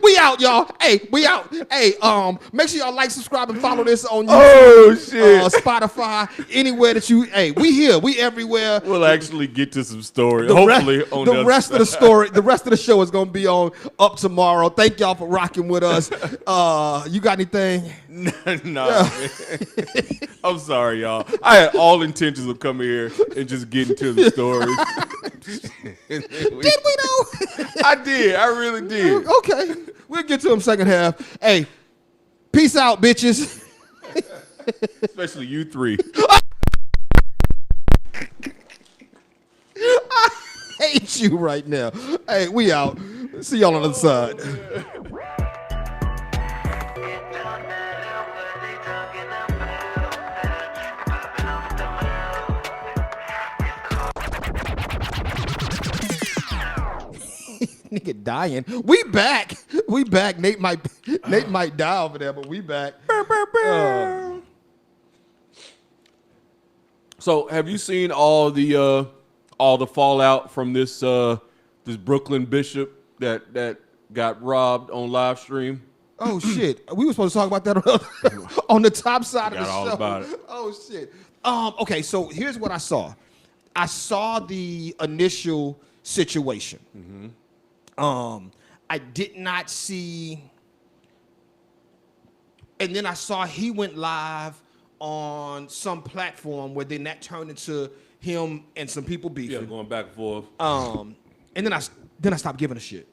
We out, y'all. Hey, we out. Hey, make sure y'all like, subscribe, and follow this on YouTube. Oh shit. Spotify, anywhere that you. Hey, we here. We everywhere. We'll actually get to some story. Hopefully, on the rest of the story, the rest of the show is gonna be on up tomorrow. Thank y'all for rocking with us. You got anything? No, I'm sorry, y'all. I had all intentions of coming here and just getting to the story. Did we though? I did. I really did. Okay, we'll get to them second half. Hey, peace out, bitches. Especially you 3. I hate you right now. Hey, we out. See y'all on the other side. Nigga dying. We back. Nate might die over there, but we back. So, have you seen all the fallout from this Brooklyn bishop that got robbed on live stream? Oh shit. We were supposed to talk about that on the top side of the show. All about it. Oh shit. Okay, so here's what I saw. I saw the initial situation. Mm-hmm. I did not see, and then I saw he went live on some platform where then that turned into him and some people beefing. Yeah, going back and forth. And then I stopped giving a shit.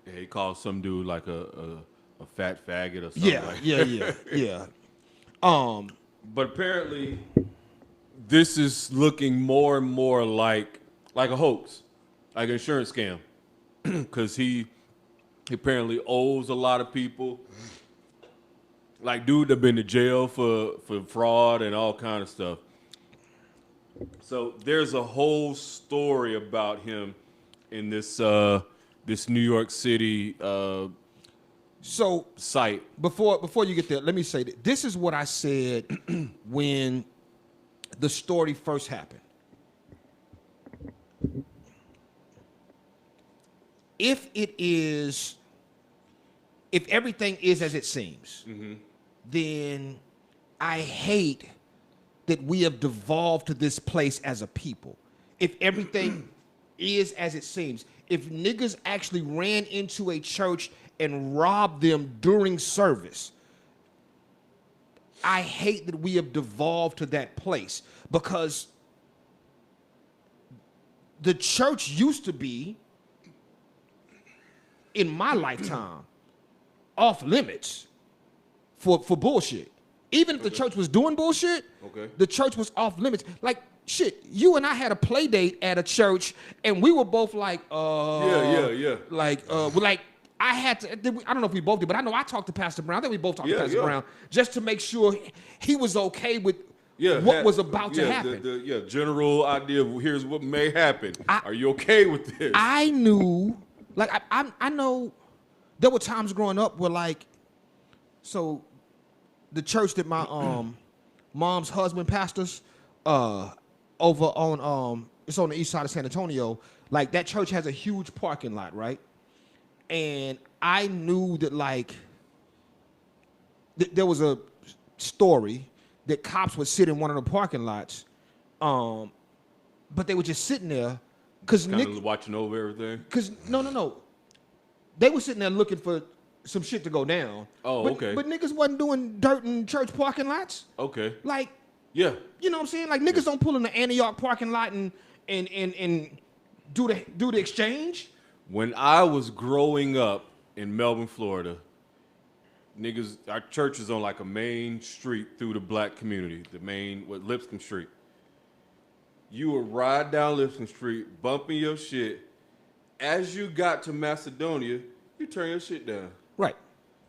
Yeah, he called some dude like a fat faggot or something. Yeah. But apparently, this is looking more and more like a hoax, like an insurance scam. Because he apparently owes a lot of people. Like, dude that been to jail for fraud and all kind of stuff. So there's a whole story about him in this New York City site. Before you get there, let me say that this is what I said when the story first happened. If everything is as it seems, then I hate that we have devolved to this place as a people. If everything is as it seems, if niggas actually ran into a church and robbed them during service, I hate that we have devolved to that place, because the church used to be, in my lifetime, off limits for bullshit. Even if the church was doing bullshit, the church was off limits. Like, shit, you and I had a play date at a church, and we were both like, Yeah. Like, I had to, I don't know if we both did, but I know I talked to Pastor Brown. I think we both talked to Pastor Brown, just to make sure he was okay with what was about to happen. The general idea of here's what may happen. Are you okay with this? I knew, like, I know there were times growing up where, like, so the church that my mom's husband pastors over on it's on the east side of San Antonio, like, that church has a huge parking lot, right? And I knew that, like, there was a story that cops would sit in one of the parking lots, but they were just sitting there because kind of watching over everything. Because no, they were sitting there looking for some shit to go down. Oh, okay. But niggas wasn't doing dirt in church parking lots. Okay. Like, yeah, you know what I'm saying? Like niggas don't pull in the Antioch parking lot and do the exchange. When I was growing up in Melbourne, Florida, niggas, our church is on like a main street through the black community, Lipscomb Street. You would ride down Lipscomb Street, bumping your shit. As you got to Macedonia, you turn your shit down. Right.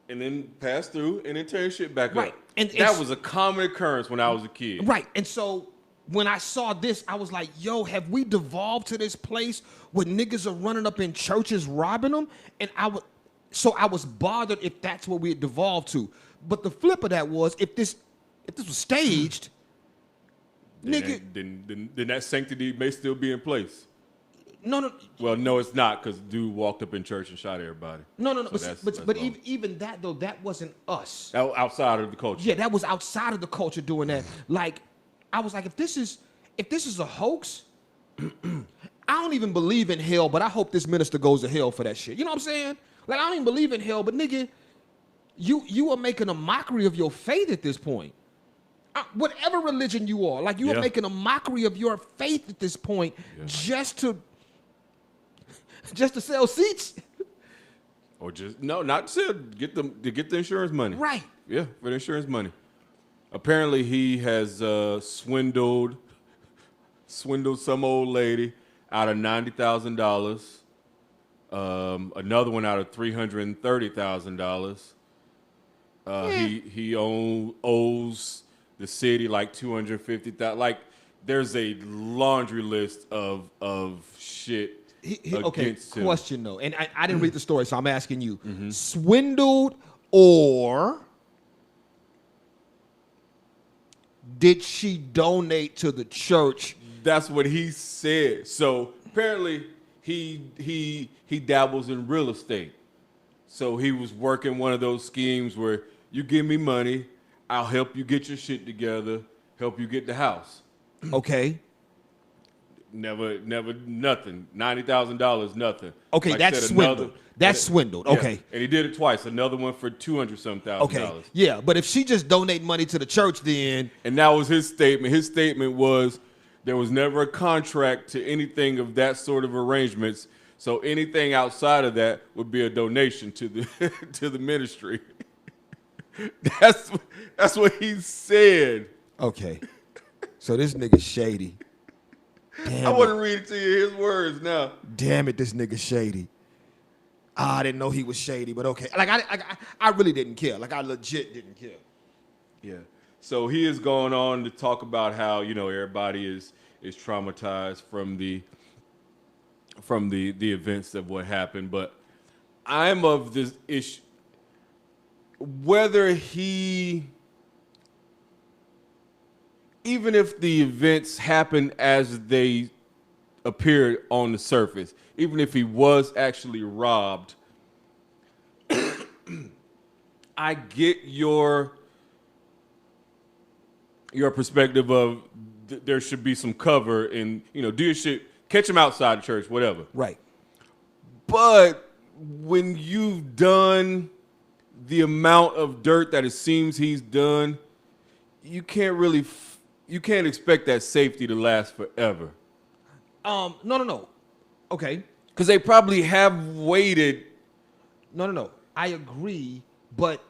And then pass through and then turn your shit back right. up. And that was a common occurrence when I was a kid. Right. And so when I saw this, I was like, yo, have we devolved to this place where niggas are running up in churches robbing them? And I was bothered if that's what we had devolved to. But the flip of that was if this was staged, then that sanctity may still be in place. No. Well, no, it's not, because dude walked up in church and shot everybody. No. So but even that though, that wasn't us. Outside of the culture. Yeah, that was outside of the culture doing that. Like, I was like, if this is a hoax, I don't even believe in hell, but I hope this minister goes to hell for that shit. You know what I'm saying? Like, I don't even believe in hell, but nigga, you are making a mockery of your faith at this point. Whatever religion you are, like you are making a mockery of your faith at this point, just to sell seats, or just not to sell, get the insurance money. Right. Yeah, for the insurance money. Apparently, he has swindled some old lady out of $90,000. Another one out of $330,000. He owes the city like $250,000. Like, there's a laundry list of shit. Against him. Question though, and I didn't read the story, so I'm asking you: swindled, or did she donate to the church? That's what he said. So apparently he dabbles in real estate. So he was working one of those schemes where you give me money, I'll help you get your shit together, help you get the house. Okay. Never, nothing. $90,000, nothing. Okay, like that's swindled. That's swindled. Okay. And he did it twice. Another one for $200,000. Okay. Yeah, but if she just donate money to the church, then. And that was his statement. His statement was there was never a contract to anything of that sort of arrangements. So anything outside of that would be a donation to the to the ministry. That's what he said. Okay. So this nigga shady. Damn, I want to read it to you, his words now. Damn it, this nigga shady. I didn't know he was shady, but okay. Like, I really didn't care. Like, I legit didn't care. Yeah. So he is going on to talk about how, everybody is traumatized from the events of what happened. But I'm of this issue. Whether even if the events happened as they appeared on the surface, even if he was actually robbed, I get your perspective of there should be some cover and, do your shit, catch him outside the church, whatever. Right. But when you've done the amount of dirt that it seems he's done, you can't expect that safety to last forever. No. Okay. Because they probably have waited. No. I agree, but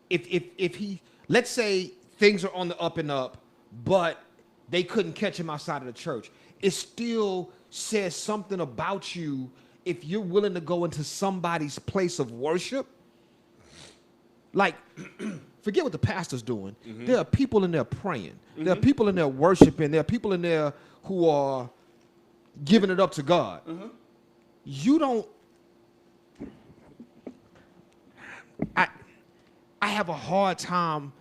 if he, let's say things are on the up and up, but they couldn't catch him outside of the church, it still says something about you if you're willing to go into somebody's place of worship. Like, forget what the pastor's doing. Mm-hmm. There are people in there praying. Mm-hmm. There are people in there worshiping. There are people in there who are giving it up to God. Mm-hmm. You don't. I have a hard time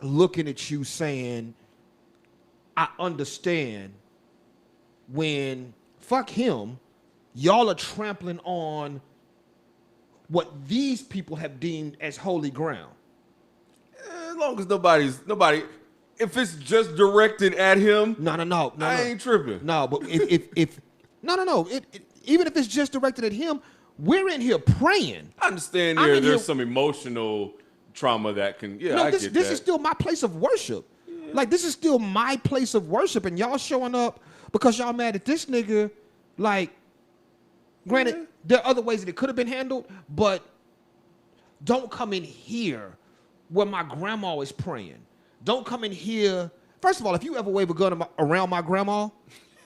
looking at you saying, I understand when, fuck him, y'all are trampling on what these people have deemed as holy ground. As long as nobody, If it's just directed at him, No. I ain't tripping. No, but if no. Even if it's just directed at him, we're in here praying. I understand there's some emotional trauma that can. Yeah, no, I this get that. This is still my place of worship. Yeah. Like this is still my place of worship, and y'all showing up because y'all mad at this nigga. Like, granted, there are other ways that it could have been handled, but don't come in here where my grandma is praying. Don't come in here. First of all, if you ever wave a gun around my grandma,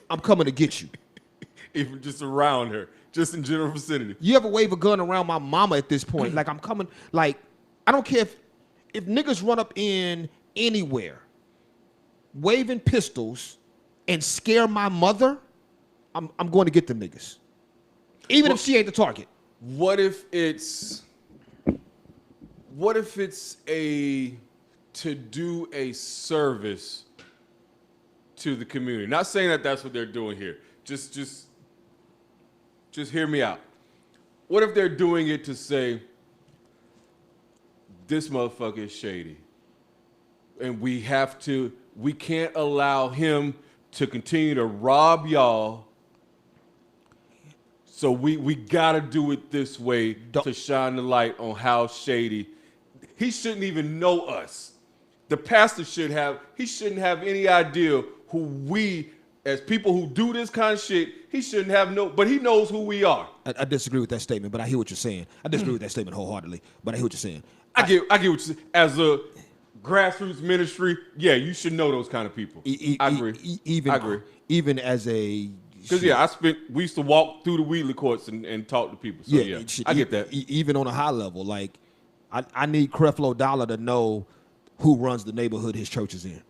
I'm coming to get you. Even just around her, just in general vicinity. You ever wave a gun around my mama at this point? Like, I'm coming, like, I don't care if niggas run up in anywhere waving pistols and scare my mother, I'm going to get them niggas. Even if she ain't the target. What if it's to do a service to the community? Not saying that that's what they're doing here. Just hear me out. What if they're doing it to say, this motherfucker is shady, and we can't allow him to continue to rob y'all, so we gotta do it this way to shine the light on how shady. He shouldn't even know us. The pastor shouldn't have any idea who we, as people who do this kind of shit, he shouldn't have but he knows who we are. I disagree with that statement, but I hear what you're saying. I disagree with that statement wholeheartedly, but I hear what you're saying. I get what you're saying. As a grassroots ministry, yeah, you should know those kind of people. I agree. I agree. Even as a... Because, we used to walk through the Wheatley courts and talk to people. So, yeah, I get that. Even on a high level, like, I need Creflo Dollar to know who runs the neighborhood his church is in.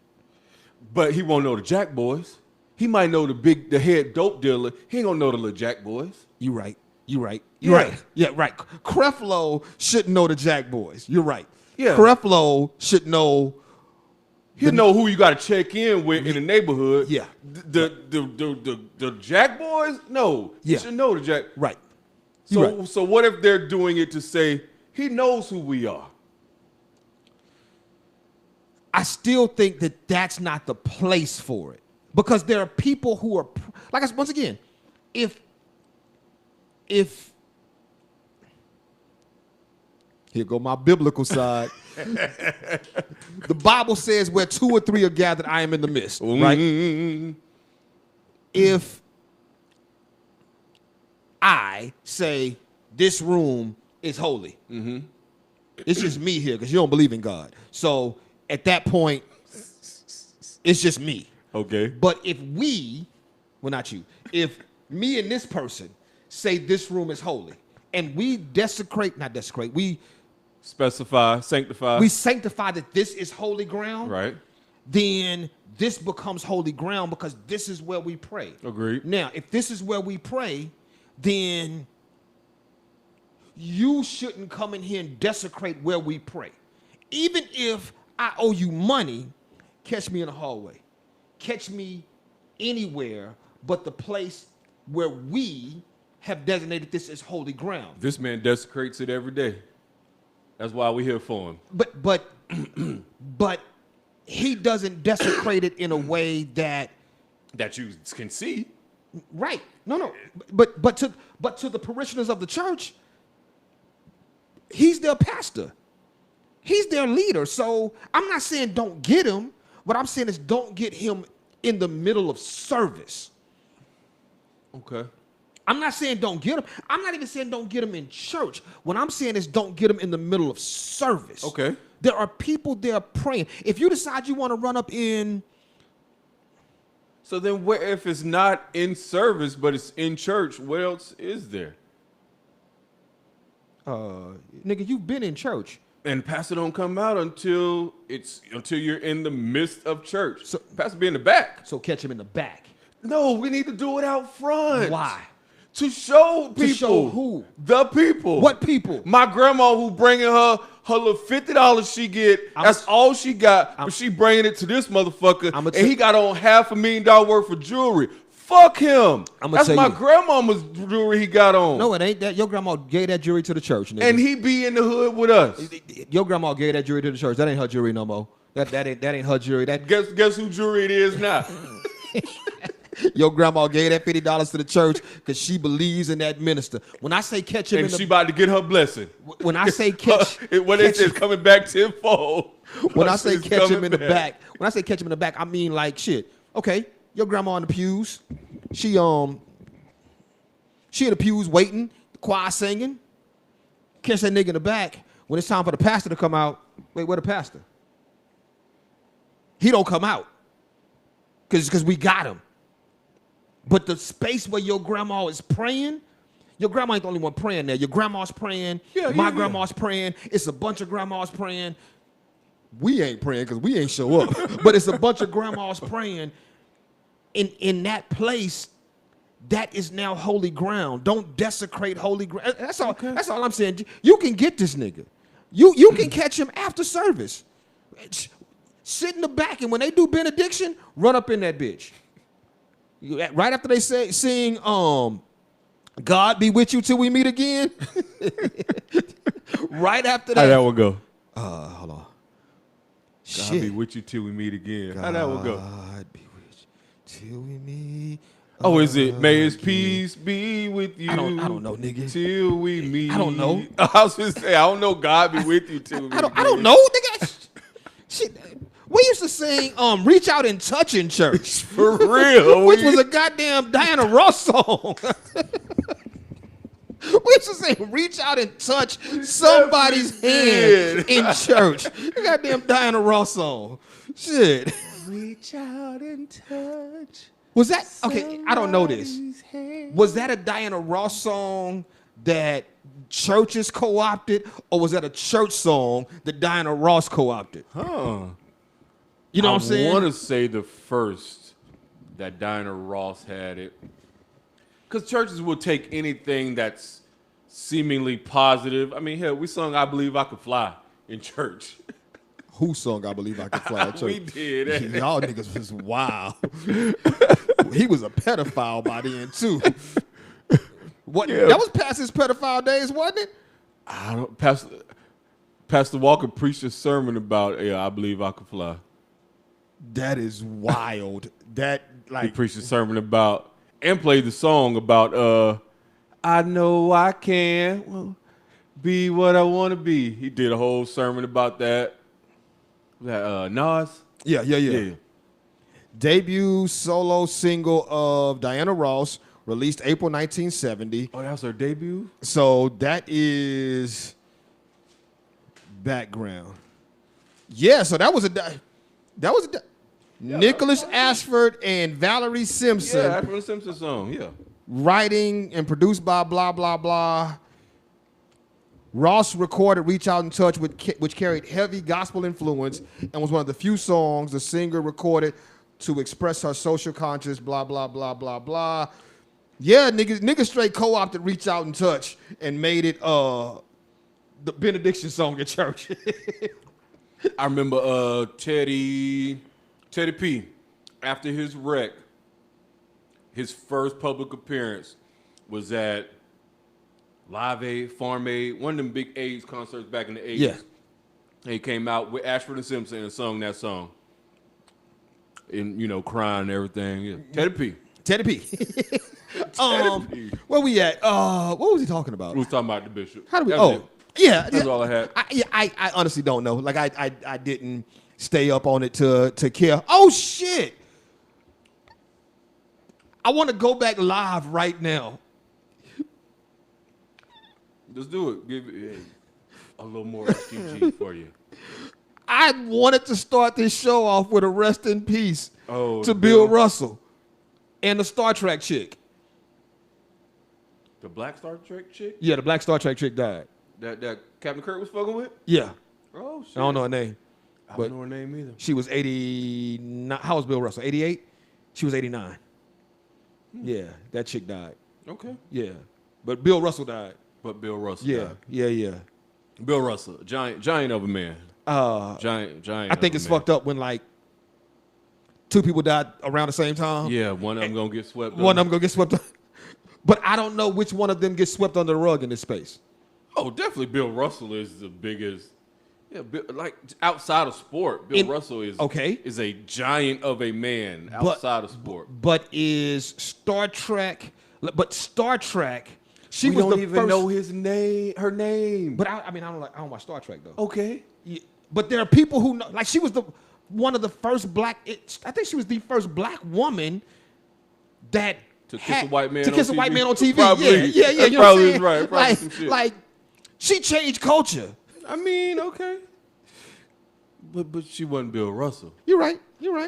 But he won't know the Jack Boys. He might know the head dope dealer. He ain't gonna know the little Jack Boys. You right. Yeah, right. Creflo shouldn't know the Jack Boys. You're right. Yeah. Creflo should know. He'll know who you got to check in with in the neighborhood. Yeah. The Jack Boys? No. Yeah. You should know the Jack. Right. So what if they're doing it to say he knows who we are? I still think that that's not the place for it, because there are people who are like, once again, if here go my biblical side. The Bible says where 2 or 3 are gathered, I am in the midst, right? Mm-hmm. If I say this room is holy, it's just me here because you don't believe in God. So at that point, it's just me. Okay. But if not you, if me and this person say this room is holy, and we sanctify that this is holy ground, right? Then this becomes holy ground because this is where we pray. Agreed. Now, if this is where we pray, then you shouldn't come in here and desecrate where we pray. Even if I owe you money, catch me in the hallway. Catch me anywhere but the place where we have designated this as holy ground. This man desecrates it every day. That's why we're here for him. But he doesn't desecrate it in a way that you can see. Right. No. But to the parishioners of the church, he's their pastor. He's their leader. So I'm not saying don't get him. What I'm saying is don't get him in the middle of service. Okay. I'm not saying don't get him. I'm not even saying don't get him in church. What I'm saying is don't get him in the middle of service. Okay. There are people there praying. If you decide you want to run up in... So then if it's not in service, but it's in church, what else is there? Nigga, you've been in church. And pastor don't come out until you're in the midst of church. So pastor be in the back. So catch him in the back. No, we need to do it out front. Why? To show people. To show who? The people. What people? My grandma who bringing her little $50 she get. That's all she got. But she bringing it to this motherfucker. And he got on $500,000 worth of jewelry. Fuck him. That's my grandmama's jewelry he got on. No, it ain't that. Your grandma gave that jewelry to the church, nigga. And he be in the hood with us. Your grandma gave that jewelry to the church. That ain't her jewelry no more. That ain't her jury. Guess who jury it is now? Your grandma gave that $50 to the church because she believes in that minister. When I say catch him, and she about to get her blessing. When I say catch, what it is coming back tenfold. When I say catch him in the back, I mean like shit. Okay, your grandma in the pews. She in the pews waiting, the choir singing. Catch that nigga in the back. When it's time for the pastor to come out, wait, where the pastor? He don't come out because we got him. But the space where your grandma is praying, your grandma ain't the only one praying there. Your grandma's praying. My grandma's praying. It's a bunch of grandmas praying. We ain't praying because we ain't show up. But it's a bunch of grandmas praying. In that place, that is now holy ground. Don't desecrate holy ground. That's all. Okay. That's all I'm saying. You can get this nigga. You can catch him after service. Sit in the back, and when they do benediction, run up in that bitch. Right after they sing, God be with you till we meet again. Right after that. How'd that one go? Hold on. God be with you till we meet again. How'd that one go? God be with you till we meet. Oh, is it may his peace be with you? I don't know, nigga. Till we meet. I don't know. I was gonna say I don't know. God be with you till we meet. I don't know, nigga. Shit. We used to sing Reach Out and Touch in church. For real. Which was a goddamn Diana Ross song. We used to sing Reach Out and Touch somebody's hand in church. The goddamn Diana Ross song. Shit. Reach out and touch. Was that, okay, I don't know this. Was that a Diana Ross song that churches co-opted, or was that a church song that Diana Ross co-opted? Huh. You know what I'm saying? I want to say the first that Diana Ross had it. Because churches will take anything that's seemingly positive. I mean, hell, we sung I Believe I Could Fly in church. Who sung I Believe I Could Fly in church? We did. Y'all niggas was wild. He was a pedophile by then, too. What? Yeah. That was past his pedophile days, wasn't it? I don't. Pastor Walker preached a sermon about, I Believe I Could Fly. That is wild. He preached a sermon about and played the song about I know I can be what I want to be. He did a whole sermon about that. Nas? Yeah. Debut solo single of Diana Ross, released April 1970. Oh, that was her debut? So that is background. Yeah, so that was a Nicholas Ashford and Valerie Simpson. Yeah, Ashford and Simpson song, yeah. Writing and produced by blah, blah, blah. Ross recorded Reach Out and Touch, which carried heavy gospel influence and was one of the few songs the singer recorded to express her social conscience, blah, blah, blah, blah, blah. Yeah, niggas straight co-opted Reach Out and Touch and made it the benediction song at church. I remember Teddy P, after his wreck, his first public appearance was at Live Aid, Farm Aid, one of them big AIDS concerts back in the 80s. Yeah. And he came out with Ashford and Simpson and sung that song. And, crying and everything. Yeah. Teddy P. Where we at? What was he talking about? We was talking about the bishop. How do we? That's all I had. I honestly don't know. Like I didn't stay up on it to care. Oh shit! I want to go back live right now. Let's do it. Give it a little more STG for you. I wanted to start this show off with a rest in peace to Bill Russell and the Star Trek chick. The black Star Trek chick? Yeah, the black Star Trek chick died. That Captain Kirk was fucking with? Yeah. Oh, shit. I don't know her name. I don't know her name either. She was 89. How was Bill Russell? 88? She was 89. Yeah, that chick died. Okay. Yeah. But Bill Russell died. died. Yeah. Bill Russell, giant of a man. Giant. I think it's fucked up when like two people died around the same time. Yeah, one of them gonna get swept. One of them gonna get swept. But I don't know which one of them gets swept under the rug in this space. Oh, definitely Bill Russell is the biggest Yeah, like outside of sport, Bill Russell is a giant of a man outside of sport. But is Star Trek? But Star Trek, she we was don't the even first, know her name. But I don't watch Star Trek though. Okay. Yeah, but there are people who know. Like she was one of the first black. I think she was the first black woman that to kiss a white man on TV. Probably, yeah. You know probably what I'm saying? right. Like she changed culture. I mean, okay. But she wasn't Bill Russell. You're right.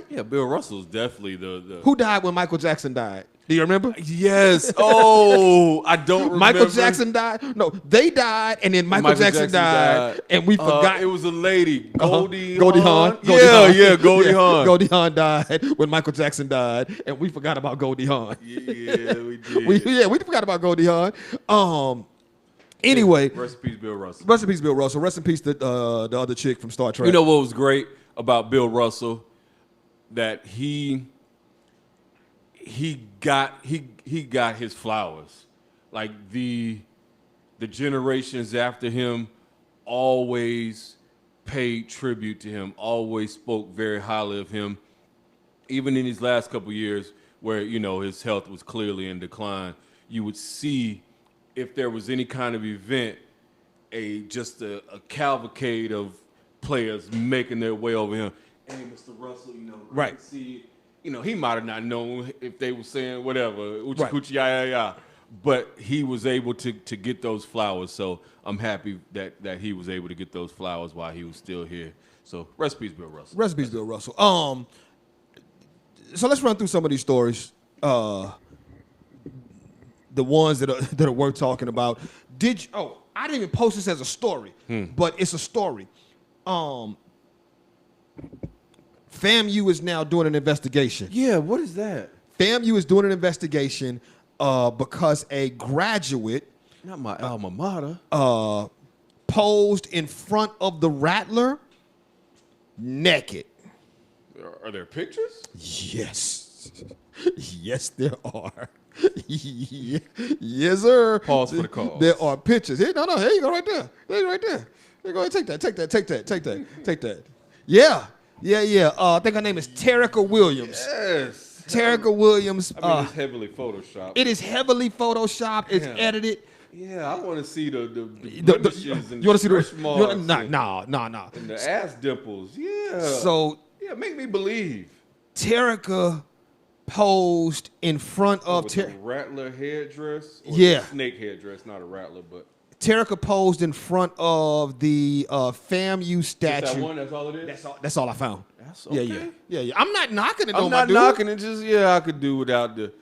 Yeah, Bill Russell's definitely the Who died when Michael Jackson died? Do you remember? Yes. Oh, I don't remember. Michael Jackson died? No, they died, and then Michael Jackson died, and we forgot. It was a lady, Goldie Hawn. Goldie Hawn. Goldie Hawn died when Michael Jackson died, and we forgot about Goldie Hawn. Yeah, we did. We forgot about Goldie Hawn. Anyway, rest in peace, Bill Russell. Rest in peace, Bill Russell. Rest in peace, the other chick from Star Trek. You know what was great about Bill Russell? That he got his flowers. Like the generations after him always paid tribute to him, always spoke very highly of him. Even in these last couple of years where, his health was clearly in decline, you would see if there was any kind of event, just a cavalcade of players making their way over him. Hey, Mr. Russell, right. See, he might have not known if they were saying whatever, Uchi, ya. But he was able to get those flowers. So I'm happy that he was able to get those flowers while he was still here. So rest in peace, Bill Russell. Rest in peace, Bill Russell. So let's run through some of these stories. The ones that are worth talking about. I didn't even post this as a story, but it's a story. FAMU is now doing an investigation. Yeah, what is that? FAMU is doing an investigation because a graduate, not my alma mater, posed in front of the Rattler naked. Are there pictures? Yes. Yes, there are. Yes, sir. Pause for the call. There are pictures. Here, no, here you go right there. There, right there. Here, go ahead, take that. Yeah. I think her name is Terica Williams. Yes. Terica Williams. It's heavily photoshopped. It is heavily photoshopped. It's edited. Yeah, I want to see the blemishes and you want to see stretch marks. No. And the ass dimples. Yeah. So make me believe. Terica posed in front of a rattler headdress. Or yeah, snake headdress, not a rattler, but. Terica posed in front of the FAMU statue. Is that one? That's all it is? That's all I found. That's okay. Yeah. I'm not knocking it. I'm not knocking it. Just I could do without the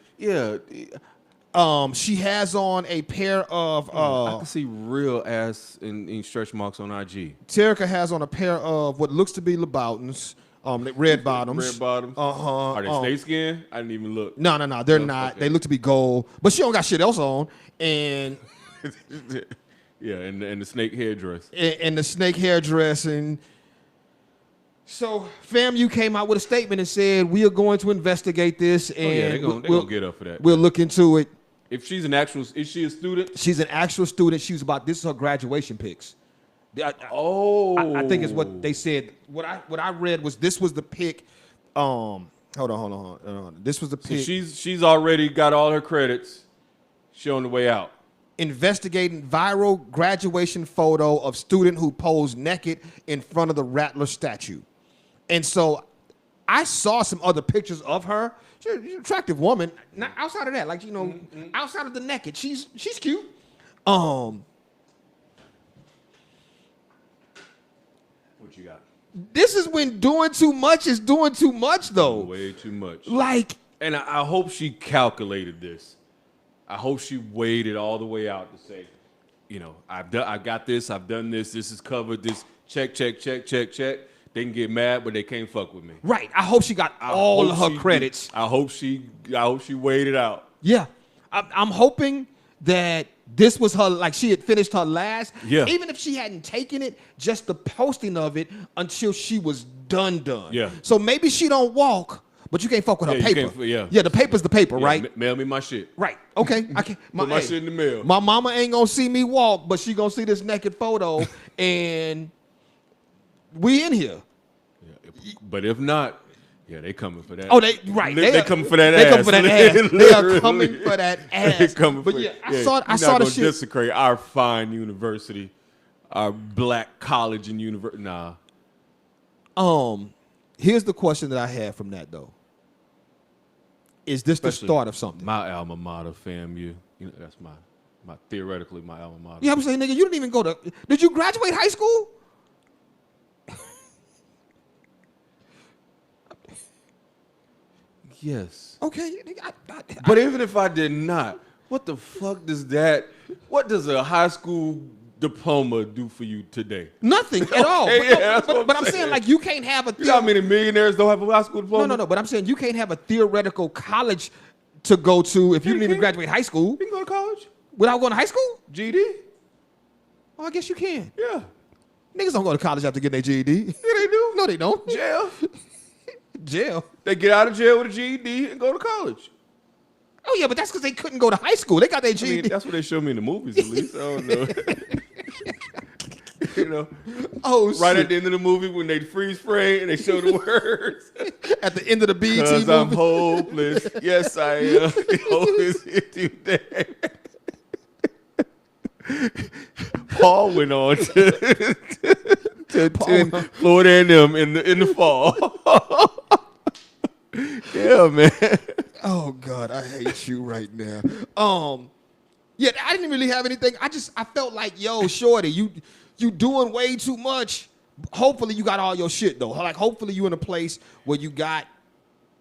She has on a pair of. I can see real ass in stretch marks on IG. Terica has on a pair of what looks to be Louboutins. Red bottoms. Red bottoms. Are they snake skin? I didn't even look. No. They're not. Okay. They look to be gold, but she don't got shit else on, and. Yeah, and the snake hairdress. And the snake hairdress. And so FAMU came out with a statement and said, we are going to investigate this. And they're going to get up for that. We'll look into it. If she's is she a student? She's an actual student. This is her graduation pics. I think it's what they said. What I read was this was the pic. Hold on. This was the pic. So she's already got all her credits. She's on the way out. Investigating viral graduation photo of student who posed naked in front of the Rattler statue. And so I saw some other pictures of her. She's an attractive woman. Not outside of that, outside of the naked, she's cute. What you got? This is when doing too much is doing too much, though. Way too much. And I hope she calculated this. I hope she weighed it all the way out to say, I got this, I've done this, this is covered, this check. They can get mad, but they can't fuck with me. Right. I hope she got all of her credits. I hope she weighed it out. Yeah. I'm hoping that this was her, she had finished her last. Yeah. Even if she hadn't taken it, just the posting of it until she was done. Yeah. So maybe she don't walk, but you can't fuck with her paper. Yeah, the paper's the paper, right? Mail me my shit. Right. Okay. I can't. Put my shit in the mail. My mama ain't gonna see me walk, but she gonna see this naked photo, and we in here. Yeah, but if not, yeah, they coming for that. Oh, they right. They coming for that they ass. Coming for that ass. They are coming for that ass. They coming but for, yeah, I you're saw not the gonna shit. desecrate our fine university, our black college and university. Nah. Here's the question that I had from that though. Is this the start of something? My alma mater, FAMU. That's my theoretically my alma mater. Yeah, I'm saying, nigga, you didn't even go to. Did you graduate high school? Yes. Okay. But even if I did not, what the fuck what does a high school diploma do for you today? Nothing at all. But I'm saying, like, you can't have a. You know how many millionaires don't have a high school diploma? No. But I'm saying you can't have a theoretical college to go to if you didn't even graduate high school. You can go to college without going to high school. GED. Oh, I guess you can. Yeah. Niggas don't go to college after getting their GED. Yeah, they do. No, they don't. Jail. Jail. They get out of jail with a GED and go to college. Oh, yeah, but that's because they couldn't go to high school. They got their GED. I mean, that's what they show me in the movies, at least. I don't know. You know, right at the end of the movie when they freeze frame and they show the words. At the end of the BET movie. 'Cause I'm hopeless. Yes, I am. Hopeless today. Paul went on to Florida A&M in the fall. Yeah, man. Oh God, I hate you right now. Yeah, I didn't really have anything. I felt like, yo, shorty, you doing way too much. Hopefully you got all your shit though. Like hopefully you in a place where you got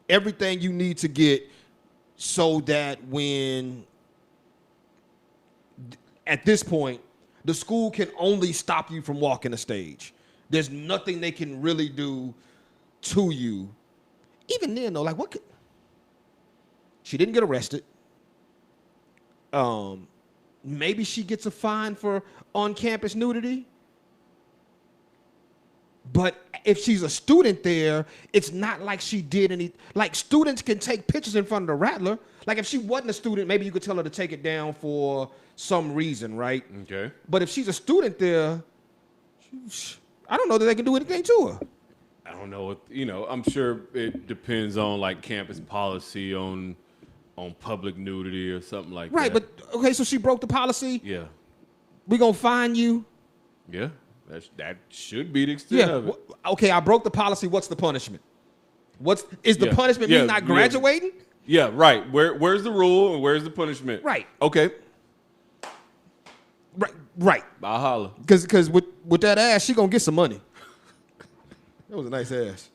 everything you need to get so that when at this point the school can only stop you from walking the stage. There's nothing they can really do to you. Even then though, like what could she didn't get arrested. Maybe she gets a fine for on-campus nudity. But if she's a student there, it's not like she did any. Like students can take pictures in front of the Rattler. Like if she wasn't a student, maybe you could tell her to take it down for some reason, right? Okay. But if she's a student there, I don't know that they can do anything to her. I don't know. I'm sure it depends on like campus policy on public nudity or something like that. Right, but okay, so she broke the policy. Yeah. We gonna fine you. Yeah, that should be the extent of it. Okay, I broke the policy. What's the punishment? Is the punishment me not graduating? Yeah, right. Where's the rule and where's the punishment? Right. Okay. Right. I'll holler. Because with that ass, she gonna get some money. That was a nice ass.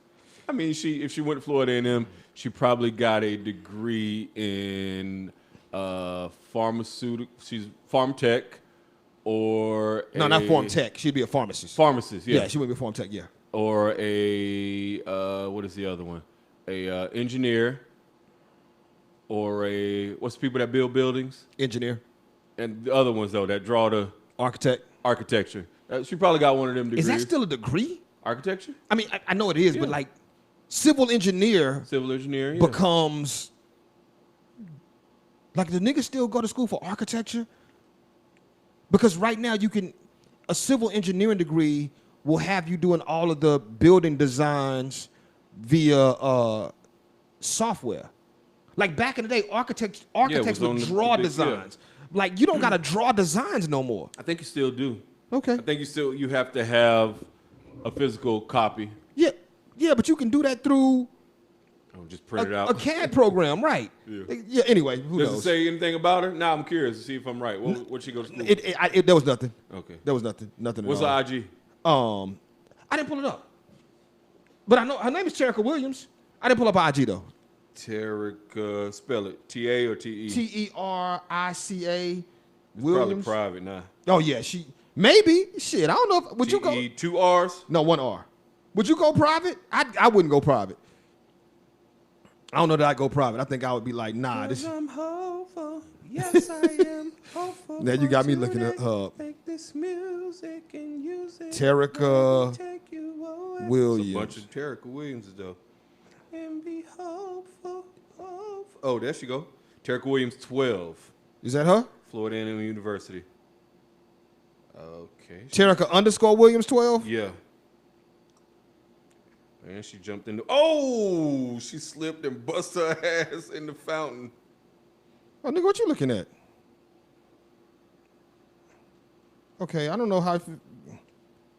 I mean, if she went to Florida A&M, she probably got a degree in pharmaceutical. She's pharm tech, or not pharm tech. She'd be a pharmacist. Pharmacist, yeah. Yeah, she would be a pharm tech. Yeah. Or a what is the other one? A engineer, or what's the people that build buildings? Engineer. And the other ones though that draw the architecture. She probably got one of them degrees. Is that still a degree? Architecture? I mean, I know it is, but like civil engineer becomes like the niggas still go to school for architecture? Because right now a civil engineering degree will have you doing all of the building designs via software. Like back in the day, architects would draw designs. Yeah. Like you don't gotta draw designs no more. I think you still do. Okay. I think you have to have a physical copy. Yeah, but you can do that through just print it out. A CAD program, right? Yeah. Anyway, who knows? Does it say anything about her? Now I'm curious to see if I'm right. What'd she go to school? There was nothing. Okay. There was nothing. Nothing. What's at all. her IG? I didn't pull it up, but I know her name is Terica Williams. I didn't pull up her IG though. Terica, spell it. T-A or T-E? Terica Williams. Probably private now. Oh yeah, maybe. Shit, I don't know. Would you go? T-E, 2 R's? No, 1 R. Would you go private? I wouldn't go private. I don't know that I'd go private. I think I would be like, nah. I'm hopeful. Yes, I am hopeful. Now you got me looking at make this music and use it. Terica Williams. It's a bunch of Terica Williams though. And be hopeful. Oh, there she go. Terica Williams 12. Is that her? Florida A&M University. Okay. Terica _ Williams 12? Yeah. And she jumped in. Oh, she slipped and bust her ass in the fountain. Oh, nigga, what you looking at? Okay, I don't know how.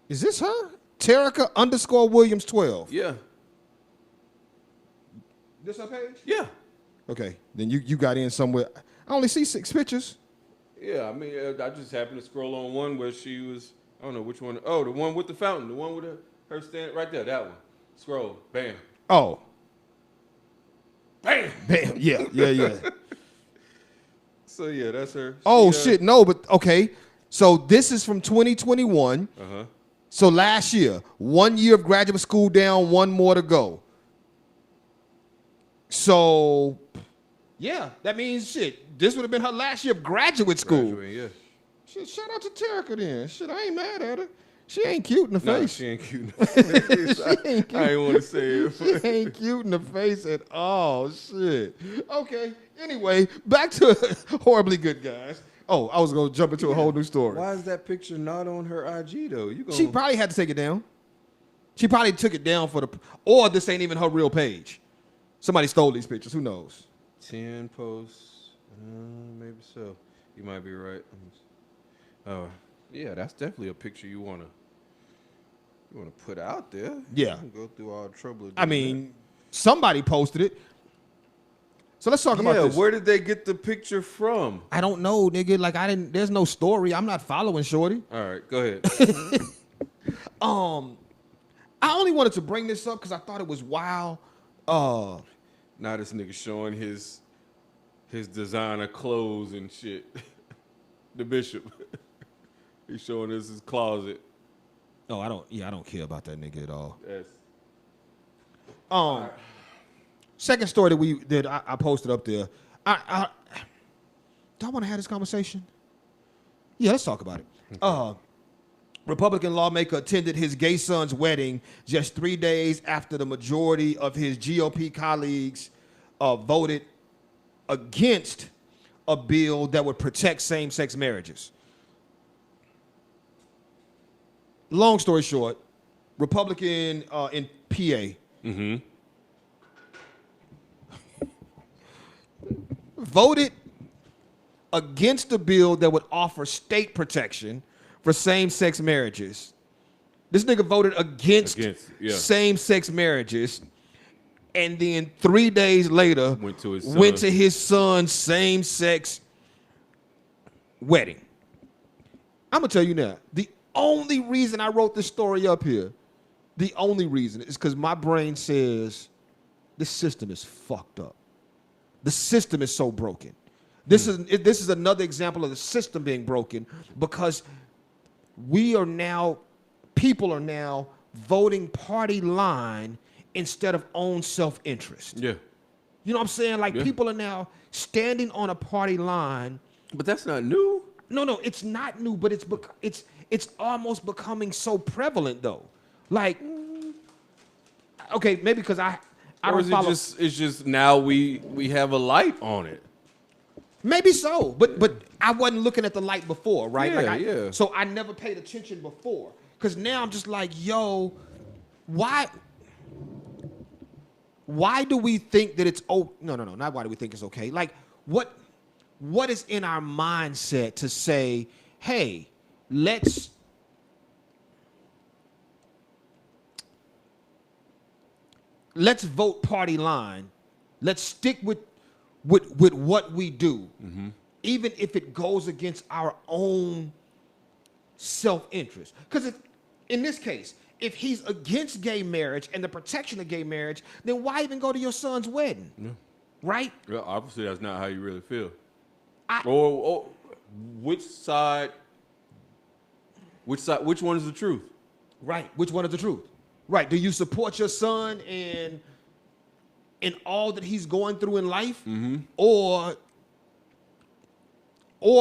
Is this her? Terica _Williams 12. Yeah. This her page? Yeah. Okay, then you got in somewhere. I only see 6 pictures. Yeah, I mean, I just happened to scroll on one where she was, I don't know which one. Oh, the one with the fountain. The one with her stand right there, that one. Scroll. Bam. Oh. Bam. Bam. Yeah. So, yeah, that's her. Shit, no, but okay. So this is from 2021. Uh-huh. So last year, 1 year of graduate school down, 1 more to go. So, yeah, that means shit. This would have been her last year of graduate school. Yeah. Shit, shout out to Terica then. Shit, I ain't mad at her. She ain't cute in the face. She ain't cute in the face. She ain't cute. I ain't want to say it. She ain't cute in the face at all. Shit. Okay. Anyway, back to Horribly Good Guys. Oh, I was going to jump into a whole new story. Why is that picture not on her IG, though? She probably had to take it down. She probably took it down or this ain't even her real page. Somebody stole these pictures. Who knows? 10 posts. Maybe so. You might be right. Oh, yeah, that's definitely a picture you want to put out there. Yeah. You can go through all the trouble of I mean, somebody posted it. So let's talk about this. Where did they get the picture from? I don't know, nigga. Like there's no story. I'm not following Shorty. All right, go ahead. I only wanted to bring this up because I thought it was wild. Now this nigga showing his designer clothes and shit. The bishop. He's showing us his closet. Oh, I don't care about that nigga at all. Yes. Second story that I posted up there. Do I want to have this conversation? Yeah, let's talk about it. Okay. Republican lawmaker attended his gay son's wedding just 3 days after the majority of his GOP colleagues voted against a bill that would protect same-sex marriages. Long story short, Republican in PA voted against a bill that would offer state protection for same-sex marriages. This nigga voted against same-sex marriages, and then 3 days later went to his son's same-sex wedding. I'm gonna tell you now, the only reason I wrote this story up here, the only reason is because my brain says this system is fucked up. The system is so broken. This is another example of the system being broken because people are now voting party line instead of own self-interest. Yeah. You know what I'm saying? Like people are now standing on a party line. But that's not new. No, it's not new, but it's almost becoming so prevalent though. Like, okay, maybe because I don't follow. It's just now we have a light on it. Maybe so, but I wasn't looking at the light before, right? Yeah. So I never paid attention before, because now I'm just like, yo, why do we think that it's no, not why do we think it's okay? Like, what is in our mindset to say, hey, let's vote party line. Let's stick with what we do, even if it goes against our own self-interest. Because in this case, if he's against gay marriage and the protection of gay marriage, then why even go to your son's wedding? Yeah. Right? Well, obviously that's not how you really feel. Or which one is the truth? Right. Which one is the truth? Right. Do you support your son in all that he's going through in life, or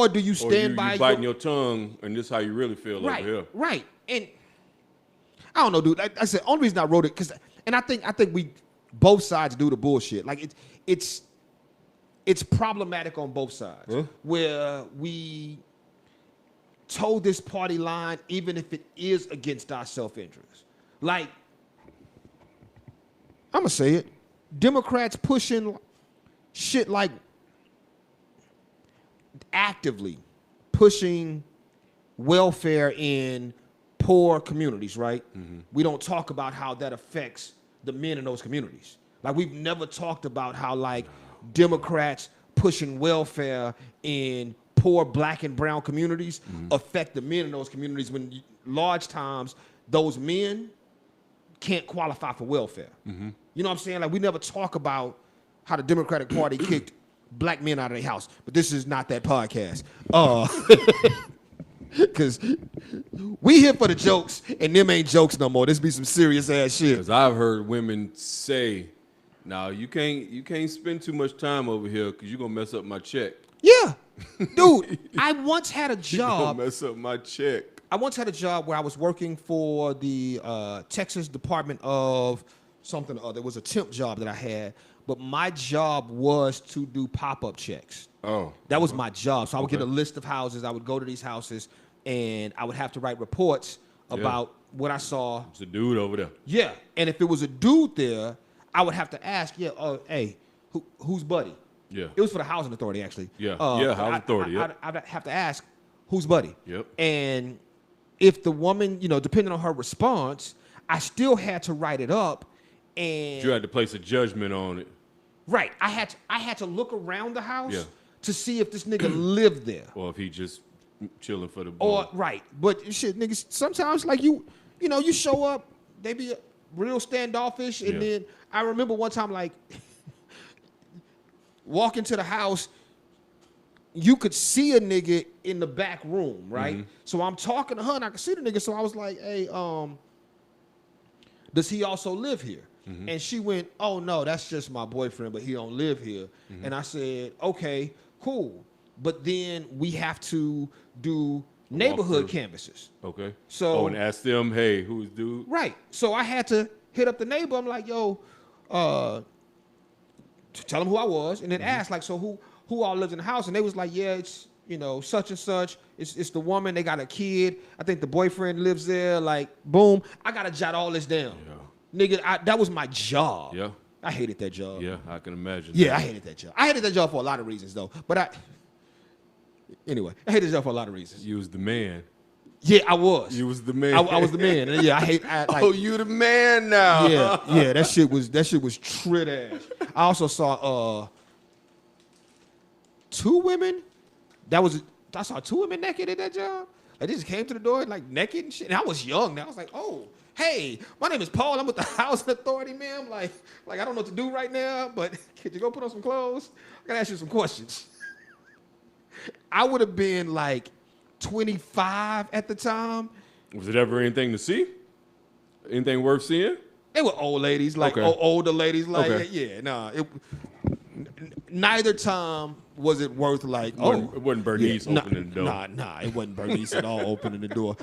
do you stand by? You biting your tongue, and this is how you really feel over here. Right. And I don't know, dude. Like I said, only reason I wrote it I think we both sides do the bullshit. Like it's problematic on both sides, where we toe this party line even if it is against our self-interest. Like, I'm going to say it. Democrats pushing shit like actively pushing welfare in poor communities, right? Mm-hmm. We don't talk about how that affects the men in those communities. Like, we've never talked about how, like, Democrats pushing welfare in poor black and brown communities affect the men in those communities when large times those men can't qualify for welfare. Mm-hmm. You know what I'm saying? Like, we never talk about how the Democratic Party kicked black men out of their house. But this is not that podcast. Because we here for the jokes, and them ain't jokes no more. This be some serious ass shit. Because I've heard women say, "No, you can't spend too much time over here because you're gonna mess up my check." Yeah, dude. I once had a job. You gonna mess up my check. I once had a job where I was working for the Texas Department of something or other. It was a temp job that I had, but my job was to do pop-up checks. Oh. That was my job. So I would get a list of houses. I would go to these houses, and I would have to write reports about what I saw. It's a dude over there. Yeah, and if it was a dude there, I would have to ask, hey, who's buddy? Yeah. It was for the housing authority, actually. Yeah, housing authority, I'd have to ask, who's buddy? Yep. And if the woman, depending on her response, I still had to write it up. And you had to place a judgment on it. Right. I had to look around the house to see if this nigga lived there. Or if he just chilling for the ball. Right. But shit, niggas, sometimes like you show up, they be real standoffish, and then I remember one time like walking to the house, you could see a nigga in the back room, right? Mm-hmm. So I'm talking to her and I could see the nigga, so I was like, hey, does he also live here? Mm-hmm. And she went, oh, no, that's just my boyfriend, but he don't live here. Mm-hmm. And I said, okay, cool. But then we have to do neighborhood canvases. Okay. So, and ask them, hey, who's dude? Right. So I had to hit up the neighbor. I'm like, yo, tell him who I was, and then ask, like, so who all lives in the house? And they was like, yeah, it's, such and such. It's the woman. They got a kid. I think the boyfriend lives there. Like, boom. I got to jot all this down. Yeah. Nigga, that was my job. Yeah. I hated that job. Yeah, I can imagine. Yeah, I hated that job. I hated that job for a lot of reasons, though. But anyway, I hated that job for a lot of reasons. You was the man. Yeah, I was. You was the man. I was the man. And yeah, oh, you the man now. Yeah, that shit was trit ass. I also saw 2 women. I saw 2 women naked at that job. Like, they just came to the door like naked and shit. And I was young now. I was like, oh, hey, my name is Paul. I'm with the housing authority, ma'am. Like I don't know what to do right now, but could you go put on some clothes? I gotta ask you some questions. I would have been like 25 at the time. Was it ever anything to see? Anything worth seeing? They were old ladies, like older ladies. Like, neither time was it worth like. It wasn't Bernice opening the door. Nah, it wasn't Bernice at all opening the door.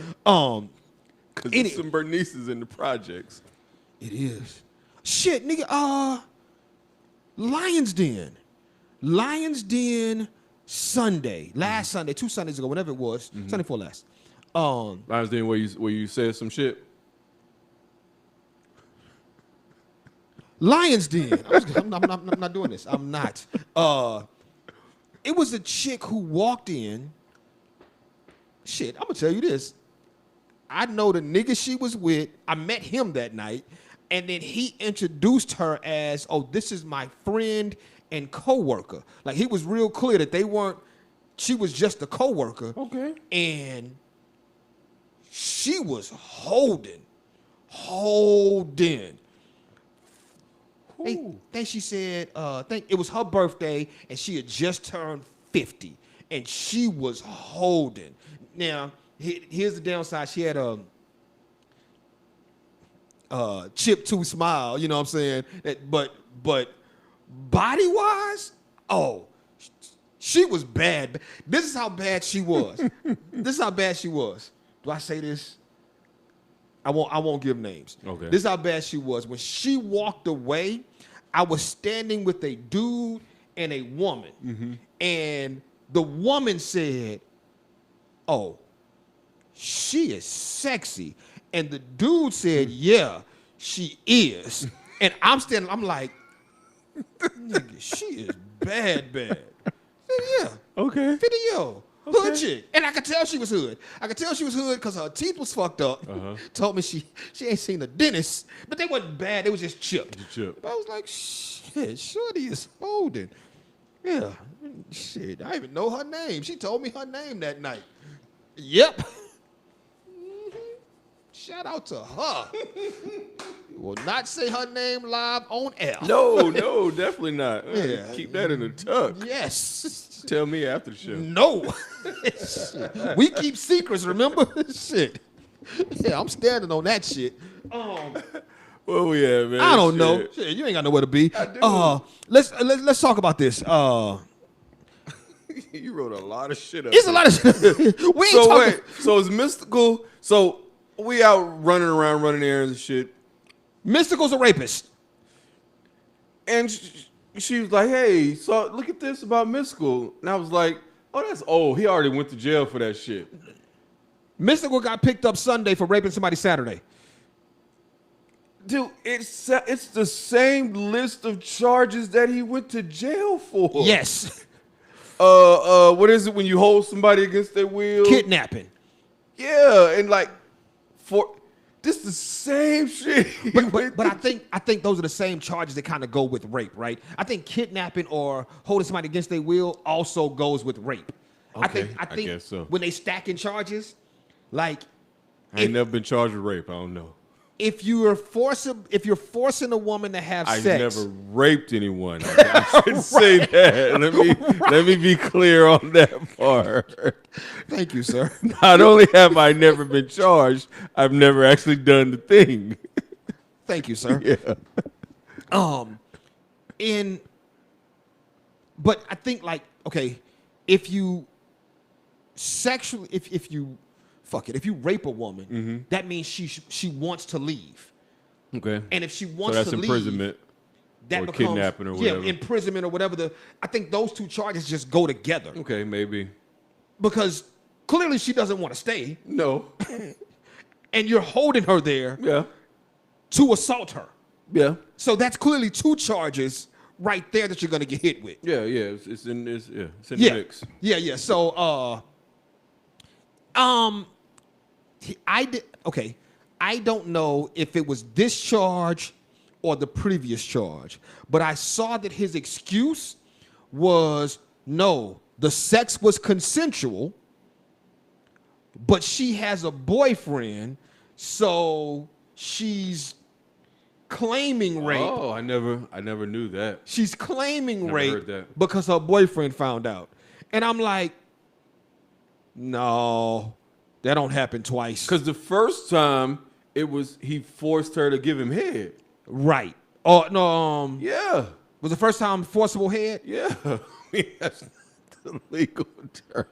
Because there's some Bernices in the projects. It is. Shit, nigga. Lions Den Sunday. Last Sunday, 2 Sundays ago, whenever it was. Mm-hmm. Sunday before last. Lions Den where you said some shit? Lions Den. I'm not doing this. I'm not. It was a chick who walked in. Shit, I'm going to tell you this. I know the nigga she was with. I met him that night. And then he introduced her as, oh, this is my friend and coworker. Like, he was real clear that she was just a coworker. Okay. And she was holding. Then she said, it was her birthday, and she had just turned 50. And she was holding. Now, here's the downside. She had a chip tooth smile, you know what I'm saying? But body-wise, she was bad. This is how bad she was. Do I say this? I won't give names. Okay. This is how bad she was. When she walked away, I was standing with a dude and a woman. Mm-hmm. And the woman said, oh, she is sexy. And the dude said, yeah, she is. And I'm standing, I'm like, nigga, she is bad. I said, yeah. Okay. 50-year-old. Hood chick. And I could tell she was hood. I could tell she was hood because her teeth was fucked up. Told me she ain't seen a dentist. But they wasn't bad. They was just chipped. But I was like, shit, shorty is holding. Yeah. Shit, I even know her name. She told me her name that night. Yep. Shout out to her. Will not say her name live on air. No, definitely not. Yeah. Keep that in the tuck. Yes. Tell me after the show. No. We keep secrets, remember? Shit. Yeah, I'm standing on that shit. Where we at, man? I don't know. Shit, you ain't got nowhere to be. I do. Let's talk about this. You wrote a lot of shit up. It's a lot of shit. We ain't talking. Wait, so it's Mystical. So we out running around, running errands and shit. Mystical's a rapist. And she was like, hey, so look at this about Mystical. And I was like, oh, that's old. He already went to jail for that shit. Mystical got picked up Sunday for raping somebody Saturday. Dude, it's the same list of charges that he went to jail for. Yes. What is it when you hold somebody against their will? Kidnapping. Yeah, and like for this the same shit. But I think those are the same charges that kind of go with rape, right? I think kidnapping or holding somebody against their will also goes with rape. Okay, I think guess so. When they stacking charges, like I ain't never been charged with rape. I don't know. If you're forcing a woman to have sex, I never raped anyone. I should say that. Let me be clear on that part. Thank you, sir. Not only have I never been charged, I've never actually done the thing. Thank you, sir. Yeah. But I think like, okay, if you rape a woman, that means she wants to leave. Okay. And if she wants so that's to leave, imprisonment that or becomes kidnapping or whatever. Yeah, imprisonment or whatever. I think those two charges just go together. Okay, maybe. Because clearly she doesn't want to stay. No. And you're holding her there. Yeah. To assault her. Yeah. So that's clearly two charges right there that you're gonna get hit with. Yeah. It's in the mix. Yeah. So I don't know if it was this charge or the previous charge, but I saw that his excuse was no, the sex was consensual, but she has a boyfriend, so she's claiming rape. Oh, I never knew that. She's claiming Never rape heard that. because her boyfriend found out. And I'm like, no, that don't happen twice. Because the first time he forced her to give him head. Right. Oh no. Yeah. Was the first time forcible head? Yeah. That's the legal term.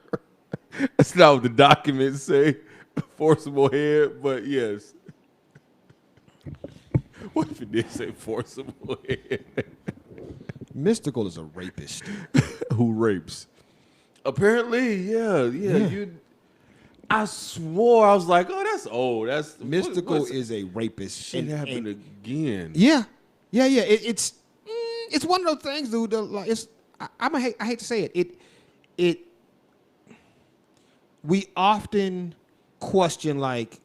That's not what the documents say. Forcible head, but yes. What if it did say forcible head? Mystical is a rapist. Who rapes? Apparently, yeah. I swore I was like, oh, that's old. That's Mystical is a rapist. Shit happened again. Yeah. It's one of those things, dude. I hate to say it. We often question, like,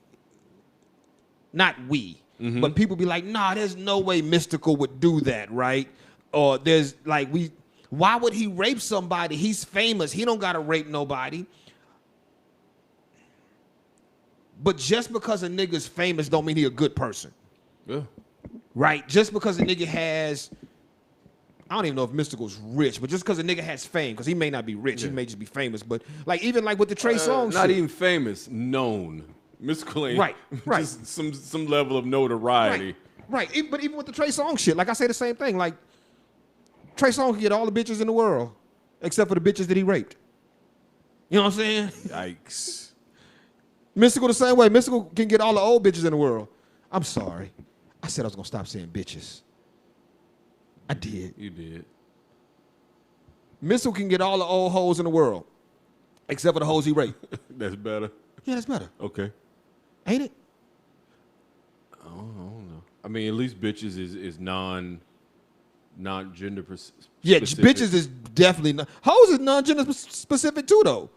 not we, but people be like, nah, there's no way Mystical would do that, right? Or there's like why would he rape somebody? He's famous. He don't gotta rape nobody. But just because a nigga's famous don't mean he a good person. Yeah. Right? Just because a nigga has, I don't even know if Mystical's rich, but just because a nigga has fame, because he may not be rich, he may just be famous. But like even like with the Trey Songz not shit. even famous, known. Mystical ain't Right. just some level of notoriety. Right. But even with the Trey Songz shit, like I say the same thing. Like Trey Songz can get all the bitches in the world, except for the bitches that he raped. You know what I'm saying? Yikes. Mystical the same way. Mystical can get all the old bitches in the world. I'm sorry. I said I was going to stop saying bitches. I did. You did. Mystical can get all the old hoes in the world, except for the hoes he raped. That's better. Yeah, that's better. Okay. Ain't it? I don't know. I mean, at least bitches is non-gender specific. Yeah, bitches is definitely not. Hoes is non-gender specific too, though.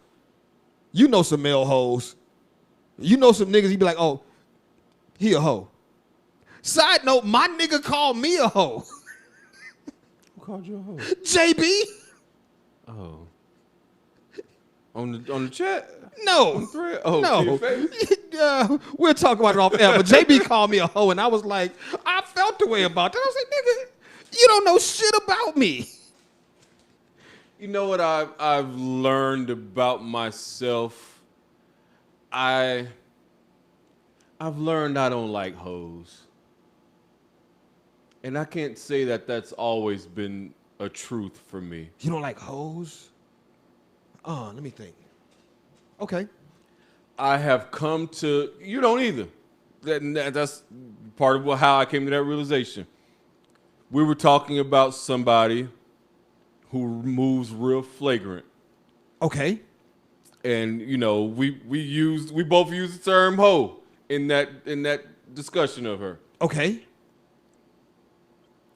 You know some male hoes. You know some niggas, you be like, oh, he a hoe. Side note, my nigga called me a hoe. Who called you a hoe? JB. Oh. On the chat? No. On the thread? Oh, no. face? We'll talk about it off air, but JB called me a hoe, and I was like, I felt the way about that. I was like, nigga, you don't know shit about me. You know what I've learned about myself? I've learned I don't like hoes. And I can't say that that's always been a truth for me. You don't like hoes? Let me think. Okay. I have come to, you don't either. That's part of how I came to that realization. We were talking about somebody who moves real flagrant. Okay. And, you know, we both used the term hoe in that discussion of her. Okay.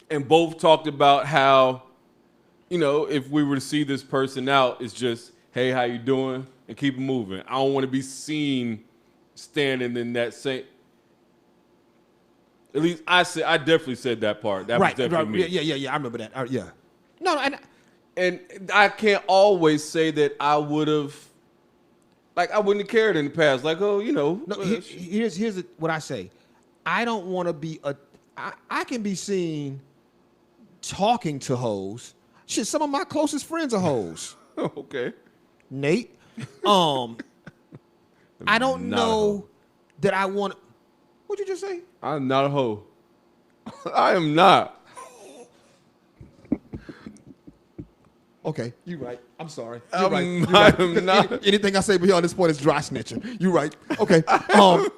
And both talked about how, you know, if we were to see this person out, it's just, hey, how you doing? And keep it moving. I don't want to be seen standing in that same. At least I definitely said that part. That was definitely me. Yeah. I remember that. Yeah. No, and I can't always say that I would have, like, I wouldn't have cared in the past. Like, oh, you know. No, here's what I say. I don't want to be I can be seen talking to hoes. Shit, some of my closest friends are hoes. Okay. Nate. I don't know that I want. What'd you just say? I'm not a hoe. I am not. Okay, you're right. I'm sorry. You're right. Anything I say beyond this point is dry snitching. You're right. Okay. No,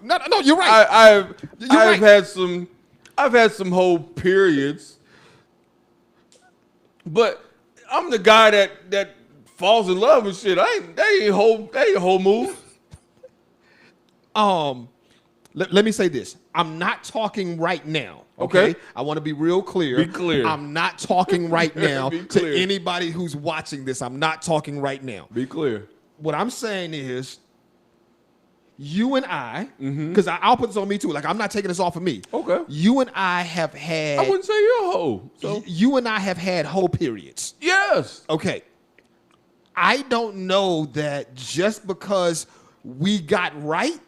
you're right. I've had some whole periods, but I'm the guy that falls in love with shit. That ain't a whole move. Let me say this. I'm not talking right now. Okay. I want to be real clear. Be clear. I'm not talking right now to anybody who's watching this. I'm not talking right now. Be clear. What I'm saying is, you and I, because I'll put this on me too. Like, I'm not taking this off of me. Okay. You and I have had. I wouldn't say you're a hoe. So. You and I have had whole periods. Yes. Okay. I don't know that just because we got right.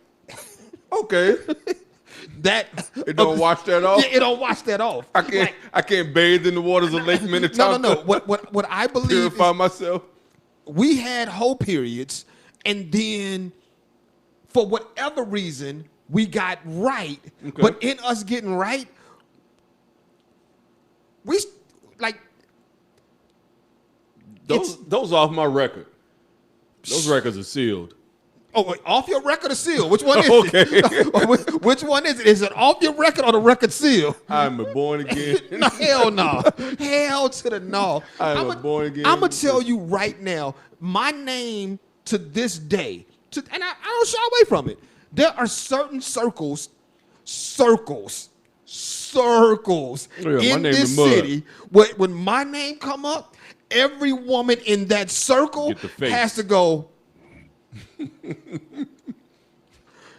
Okay. That it don't wash that off. Yeah, it don't wash that off. I can't bathe in the waters of Lake Minnetonka. No. What I believe purify myself. We had whole periods, and then for whatever reason we got right. Okay. But in us getting right, we like those off my record. Those records are sealed. Oh, off your record or seal? Which one is it? Which one is it? Is it off your record or the record seal? I'm a born again. No, hell no. Hell to the no. I'm a born again. I'm going to tell you right now, my name to this day, and I don't shy away from it. There are certain circles in this city where when my name come up, every woman in that circle has to go,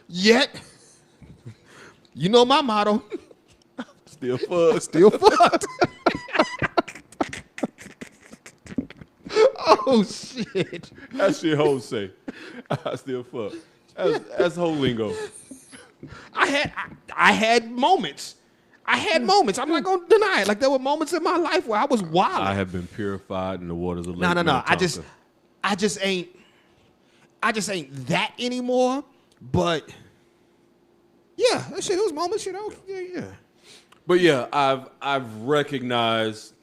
yet, you know my motto. Still fucked. Still fucked. Oh, shit. That shit hoes say. I still fucked. That's whole lingo. I had moments. I'm not going to deny it. Like, there were moments in my life where I was wild. I have been purified in the waters of Lake No. I just ain't that anymore. But yeah, that shit, those moments, you know, yeah. But yeah, I've recognized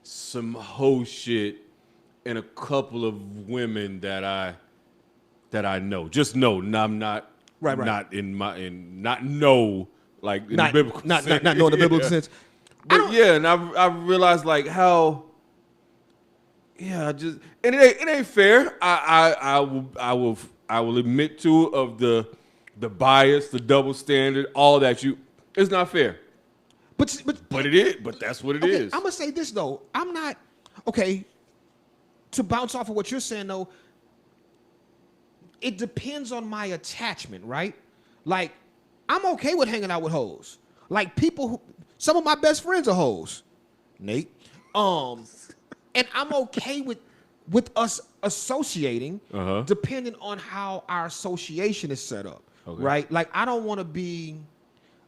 some hoe shit in a couple of women that I know. Just know. I'm not right. Not not know like in the biblical not sense. Not knowing the biblical sense. But yeah, and I've realized like how. Yeah, it ain't fair. I will admit to of the bias, the double standard, all that it's not fair. But it is. But that's what it is. I'm gonna say this though. I'm not okay. To bounce off of what you're saying though, it depends on my attachment, right? Like, I'm okay with hanging out with hoes. Like some of my best friends are hoes, Nate. And I'm okay with us associating, depending on how our association is set up, right? Like, I don't want to be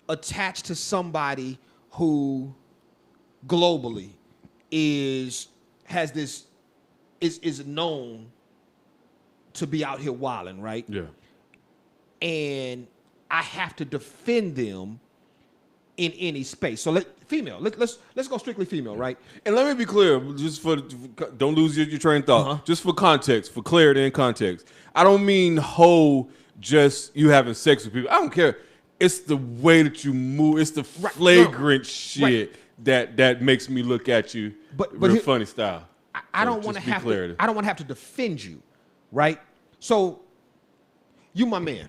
attached to somebody who globally is known to be out here wilding, right? Yeah. And I have to defend them in any space. So let's go strictly female, right? And let me be clear, just don't lose your train of thought. Just for context, for clarity and context. I don't mean just you having sex with people. I don't care. It's the way that you move. It's the flagrant shit that makes me look at you with a funny style. I don't want to have to defend you, right? So you my man.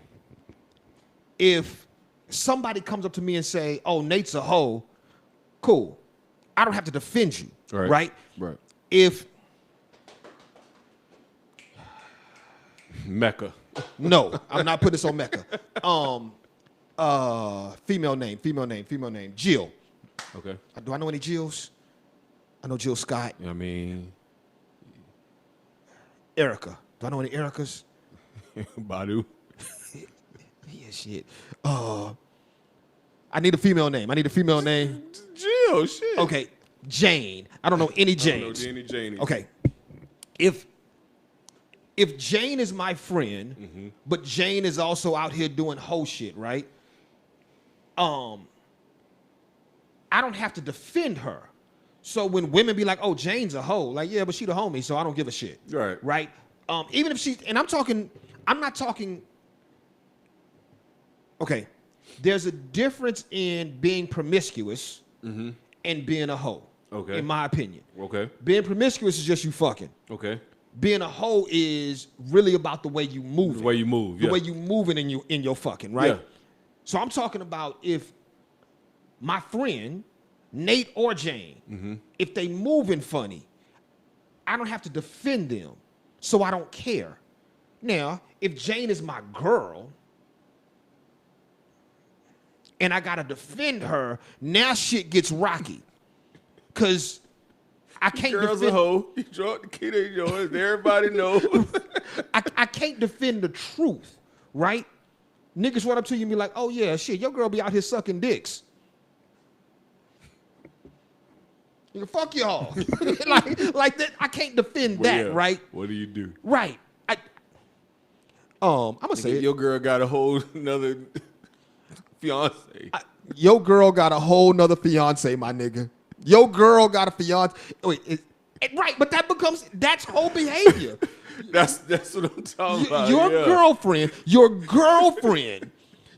If somebody comes up to me and say, "Oh, Nate's a hoe," cool. I don't have to defend you, right? Right. If Mecca. No, I'm not putting this on Mecca. Female name. Jill. Okay. Do I know any Jills? I know Jill Scott. I mean, Erica. Do I know any Ericas? Badu. Yeah, shit. I need a female name. Jill, shit. Okay, Jane. I don't know any Janes. I don't know any Jane. Okay. If Jane is my friend, but Jane is also out here doing hoe shit, right? I don't have to defend her. So when women be like, "Oh, Jane's a hoe," like, yeah, but she the homie, so I don't give a shit. Right. Right? Even if she, and I'm not talking, okay, there's a difference in being promiscuous and being a hoe. Okay. In my opinion. Okay. Being promiscuous is just you fucking. Okay. Being a hoe is really about the way you move. The way you move, The way you moving in your fucking, right? Yeah. So I'm talking about if my friend, Nate or Jane, if they moving funny, I don't have to defend them. So I don't care. Now, if Jane is my girl and I gotta defend her, now shit gets rocky. Cause I can't Girl's defend. a hoe. You drunk the kid ain't yours. Everybody knows. I can't defend the truth, right? Niggas run up to you and be like, "Oh yeah, shit, your girl be out here sucking dicks." You fuck y'all. like that. I can't defend that, right? What do you do? Right. I'm gonna say it. Your girl got a whole another fiance. Your girl got a whole nother fiance, my nigga. Your girl got a fiance. Wait, right, but that's whole behavior. That's what I'm talking about. Your girlfriend.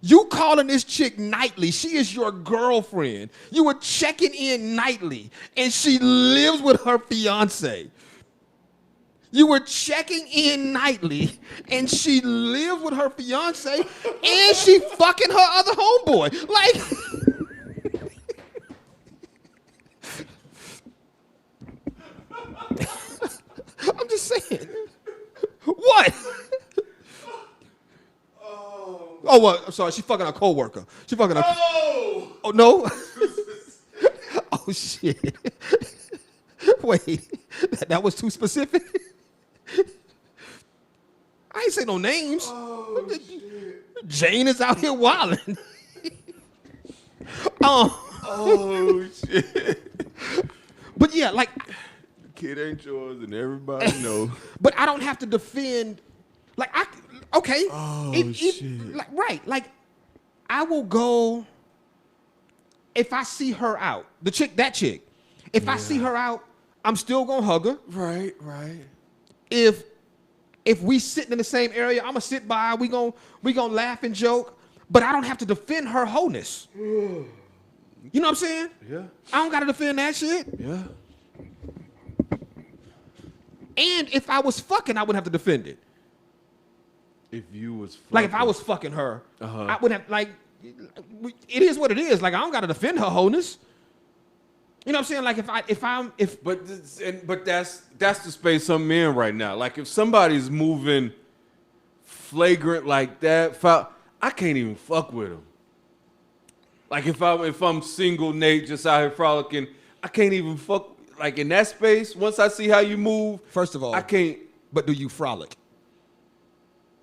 You calling this chick nightly. She is your girlfriend. You were checking in nightly, and she lives with her fiance. You were checking in nightly, and she lives with her fiance, and she fucking her other homeboy. Like, I'm just saying. What? Oh, what? I'm sorry. She fucking a coworker. She fucking a. Oh no. Oh shit. Wait, that was too specific. I ain't say no names. Oh, shit. Jane is out here wilding. Oh shit. But yeah, like, the kid ain't yours, and everybody knows. But I don't have to defend. Like okay. Oh shit. Like I will go if I see her out. That chick. If I see her out, I'm still gonna hug her. Right. If we sitting in the same area, I'm gonna sit by. We gonna laugh and joke. But I don't have to defend her wholeness. You know what I'm saying? Yeah. I don't gotta defend that shit. Yeah. And if I was fucking, I wouldn't have to defend it. If you was fucking. Like if I was fucking her, I wouldn't have, like, it is what it is. Like, I don't gotta defend her wholeness. You know what I'm saying? Like But that's the space I'm in right now. Like if somebody's moving flagrant like that, I can't even fuck with them. Like if I'm single Nate just out here frolicking, I can't even fuck. Like in that space, once I see how you move, first of all, I can't. But do you frolic?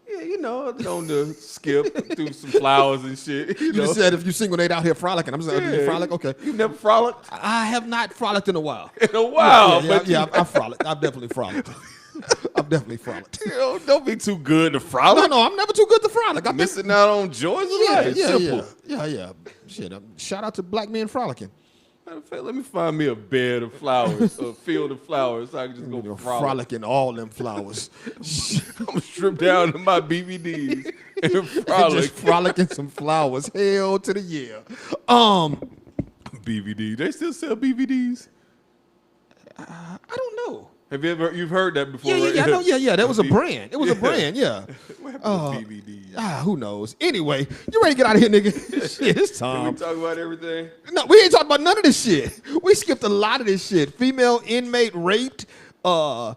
Yeah, on the skip through some flowers and shit. You just said if you single Nate out here frolicking, I'm saying, do you frolic? Okay. You never frolicked? I have not frolicked in a while. In a while, I frolicked. I've definitely frolicked. I've definitely frolicked. Don't be too good to frolic. No, I'm never too good to frolic. I'm missing out on joys of life. Yeah. Shit, shout out to black men frolicking. Let me find me a bed of flowers, a field of flowers, so I can just go frolicking all them flowers. I'm gonna strip down to my BVDs and frolic. Just frolicking some flowers. Hell to the yeah. BVD. They still sell BVDs? I don't know. Have you've heard that before? Yeah, right? Yeah. That was a brand. It was a brand, yeah. What happened to BVDs? Who knows? Anyway, you ready to get out of here, nigga? Shit, it's time. Can we talk about everything? No, we ain't talking about none of this shit. We skipped a lot of this shit. Female inmate raped. Female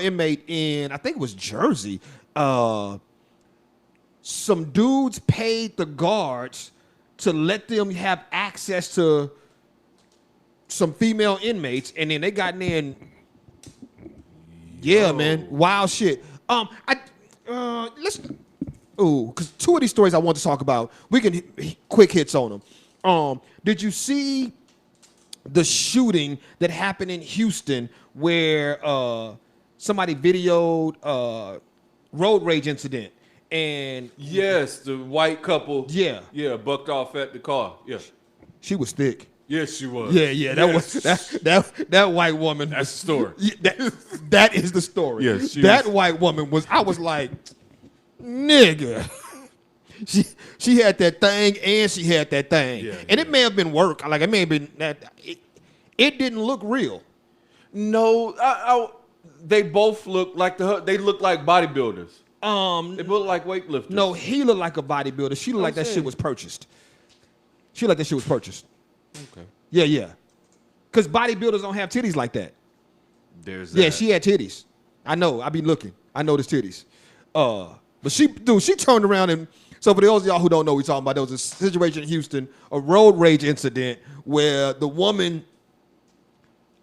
inmate in, I think it was Jersey. Some dudes paid the guards to let them have access to some female inmates, and then they got in there and man, wild shit. Because two of these stories I want to talk about, we can quick hits on them. Did you see the shooting that happened in Houston where somebody videoed road rage incident? And yes, the white couple, bucked off at the car. Yeah, she was thick. Yes, she was. Yeah. That white woman. That's the story. That is the story. Yes, white woman was. I was like, nigga. She had that thing and she had that thing, and it may have been work. Like it may have been that. It didn't look real. No, they both look like they look like bodybuilders. They look like weightlifters. No, he looked like a bodybuilder. She looked like that shit was purchased. Okay. Yeah. Because bodybuilders don't have titties like that. There's that. Yeah, she had titties. I know. I be looking. I noticed titties. But she turned around and, so for those of y'all who don't know what we're talking about, there was a situation in Houston, a road rage incident where the woman,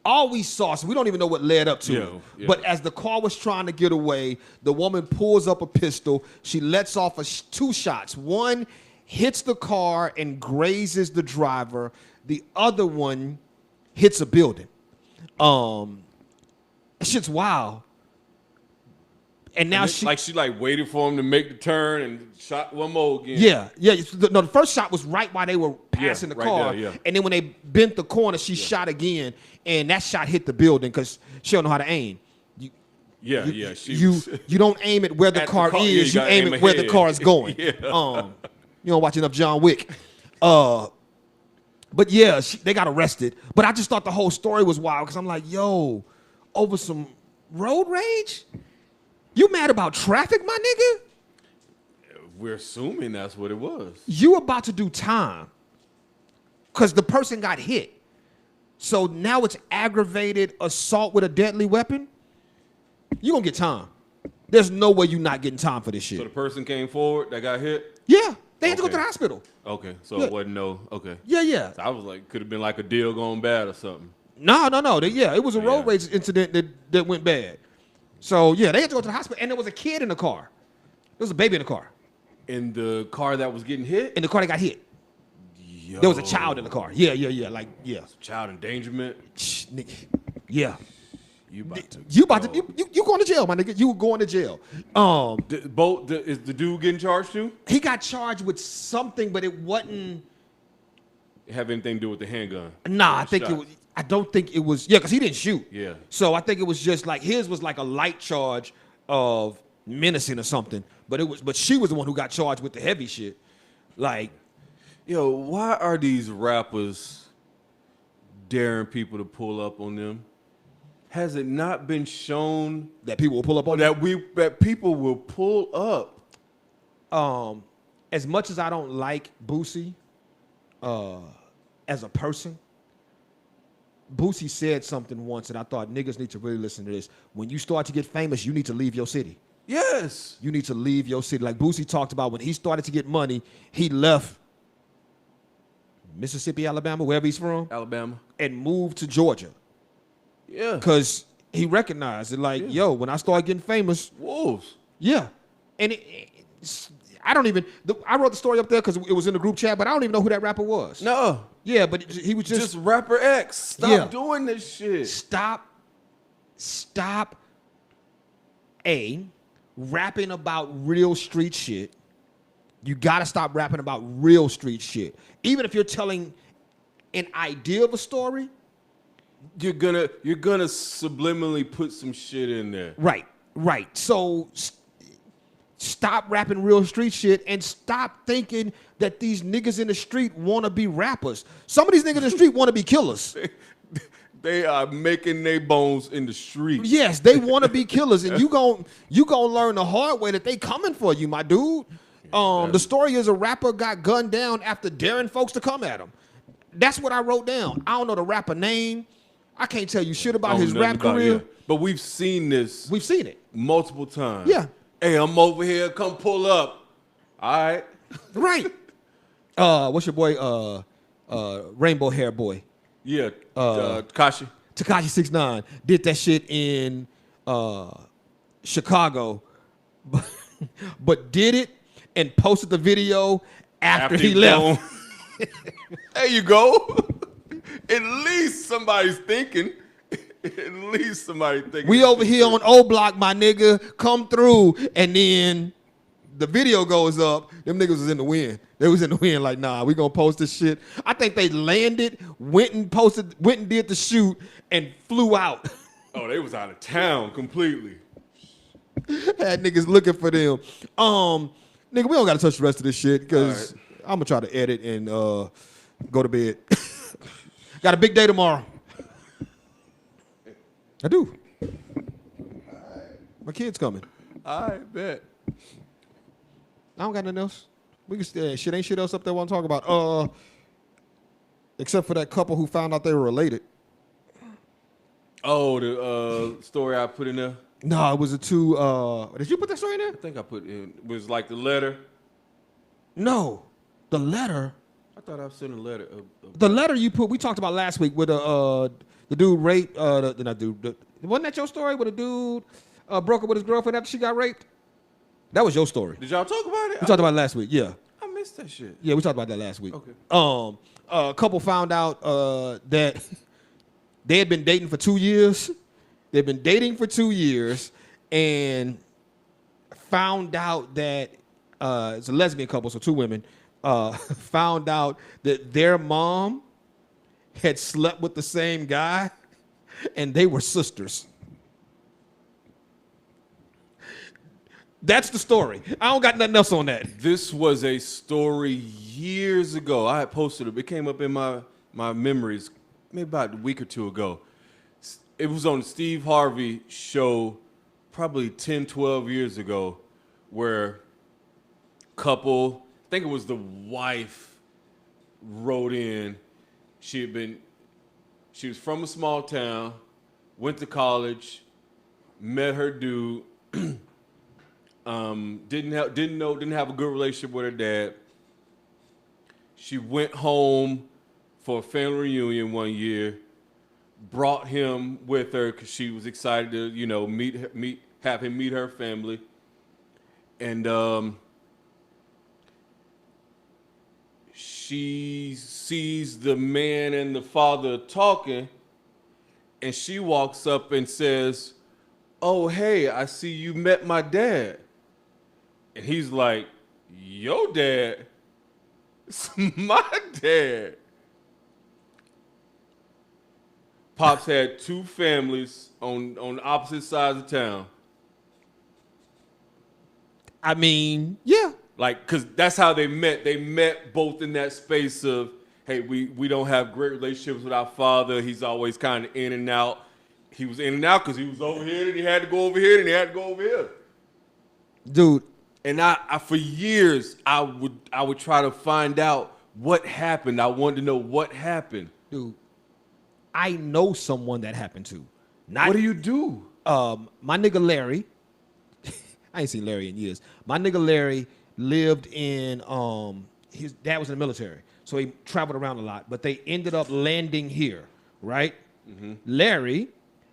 all we saw, so we don't even know what led up to it. Yeah. But as the car was trying to get away, the woman pulls up a pistol. She lets off two shots. One hits the car and grazes the driver. The other one hits a building. That shit's wild. And now she waited for him to make the turn and shot one more again. Yeah. The first shot was right while they were passing the car. There. And then when they bent the corner, she shot again, and that shot hit the building because she don't know how to aim. You don't aim it where the car is. You aim it where the car is going. You don't watch enough John Wick. But yeah, they got arrested. But I just thought the whole story was wild because I'm like, yo, over some road rage? You mad about traffic, my nigga? We're assuming that's what it was. You about to do time because the person got hit. So now it's aggravated assault with a deadly weapon. You're going to get time. There's no way you're not getting time for this shit. So the person came forward that got hit? Yeah. They had to go to the hospital. Okay. So it wasn't okay. Yeah. So I was like, could have been like a deal going bad or something. No. It was a road rage incident that went bad. So, they had to go to the hospital. And there was a kid in the car. There was a baby in the car. In the car that was getting hit? In the car that got hit. Yo. There was a child in the car. Yeah. Child endangerment? Yeah. You going to jail, my nigga. You going to jail. Is the dude getting charged too? He got charged with something, but it wasn't. Have anything to do with the handgun? Nah, I don't think it was. Yeah, because he didn't shoot. Yeah. So I think it was just like his was like a light charge of menacing or something. But she was the one who got charged with the heavy shit. Like, yo, why are these rappers daring people to pull up on them? Has it not been shown that people will pull up on them? That people will pull up? As much as I don't like Boosie, as a person, Boosie said something once, and I thought niggas need to really listen to this. When you start to get famous, you need to leave your city. Yes. You need to leave your city. Like Boosie talked about when he started to get money, he left Mississippi, Alabama, wherever he's from. Alabama. And moved to Georgia. Yeah. Because he recognized it like, yo, when I start getting famous. Wolves. Yeah. And I don't even, I wrote the story up there because it was in the group chat, but I don't even know who that rapper was. No. Yeah, but he was just rapper X. Stop doing this shit. Stop rapping about real street shit. You gotta stop rapping about real street shit. Even if you're telling an idea of a story, you're gonna subliminally put some shit in there. Right. So stop rapping real street shit and stop thinking that these niggas in the street want to be rappers. Some of these niggas in the street want to be killers. They are making their bones in the street. Yes, they want to be killers, and you gon' learn the hard way that they coming for you, my dude. The story is a rapper got gunned down after daring folks to come at him. That's what I wrote down. I don't know the rapper name. I can't tell you shit about his rap career. But we've seen this. We've seen it multiple times. Yeah. Hey, I'm over here. Come pull up. All right. Right. What's your boy? Rainbow hair boy. Yeah. Tekashi 6ix9ine did that shit in Chicago, but did it and posted the video after he left. There you go. At least somebody's thinking. At least somebody thinking. We over here on O Block, my nigga. Come through, and then the video goes up. Them niggas was in the wind. They was in the wind like, nah, we gonna post this shit. I think they landed, went and did the shoot, and flew out. Oh, they was out of town completely. Had niggas looking for them. Nigga, we don't gotta touch the rest of this shit because I'm gonna try to edit and go to bed. Got a big day tomorrow. I do. My kid's coming. I bet. I don't got nothing else. We can shit ain't shit else up there I want to talk about. Except for that couple who found out they were related. Oh, the story I put in there? No, it was a two. Did you put that story in there? I think I put in. It was like the letter. No, the letter. I thought I sent a letter. The letter you put. We talked about last week with the dude raped. Wasn't that your story? With a dude broke up with his girlfriend after she got raped. That was your story. Did y'all talk about it? We talked about it last week. Yeah. I missed that shit. Yeah, we talked about that last week. Okay. A couple found out that they had been dating for 2 years. They've been dating for 2 years and found out that it's a lesbian couple, so two women, found out that their mom had slept with the same guy and they were sisters. That's the story. I don't got nothing else on that. This was a story years ago. I had posted it. It came up in my memories maybe about a week or two ago. It was on Steve Harvey show probably 10, 12 years ago where couple, I think it was the wife, wrote in. She was from a small town, went to college, met her dude, didn't have a good relationship with her dad. She went home for a family reunion one year, brought him with her because she was excited to, have him meet her family. And she sees the man and the father talking, and she walks up and says, "Oh, hey, I see you met my dad." And he's like, "Your dad? It's my dad." Pops had two families on opposite sides of town. I mean, yeah. Like, because that's how they met. They met both in that space of, hey, we don't have great relationships with our father. He's always kind of in and out. He was in and out because he was over here, and he had to go over here, and he had to go over here. Dude. And I for years, I would try to find out what happened. I wanted to know what happened. Dude, I know someone that happened to. What do you do? My nigga Larry, I ain't seen Larry in years. My nigga Larry lived in, his dad was in the military, so he traveled around a lot, but they ended up landing here, right? Mm-hmm. Larry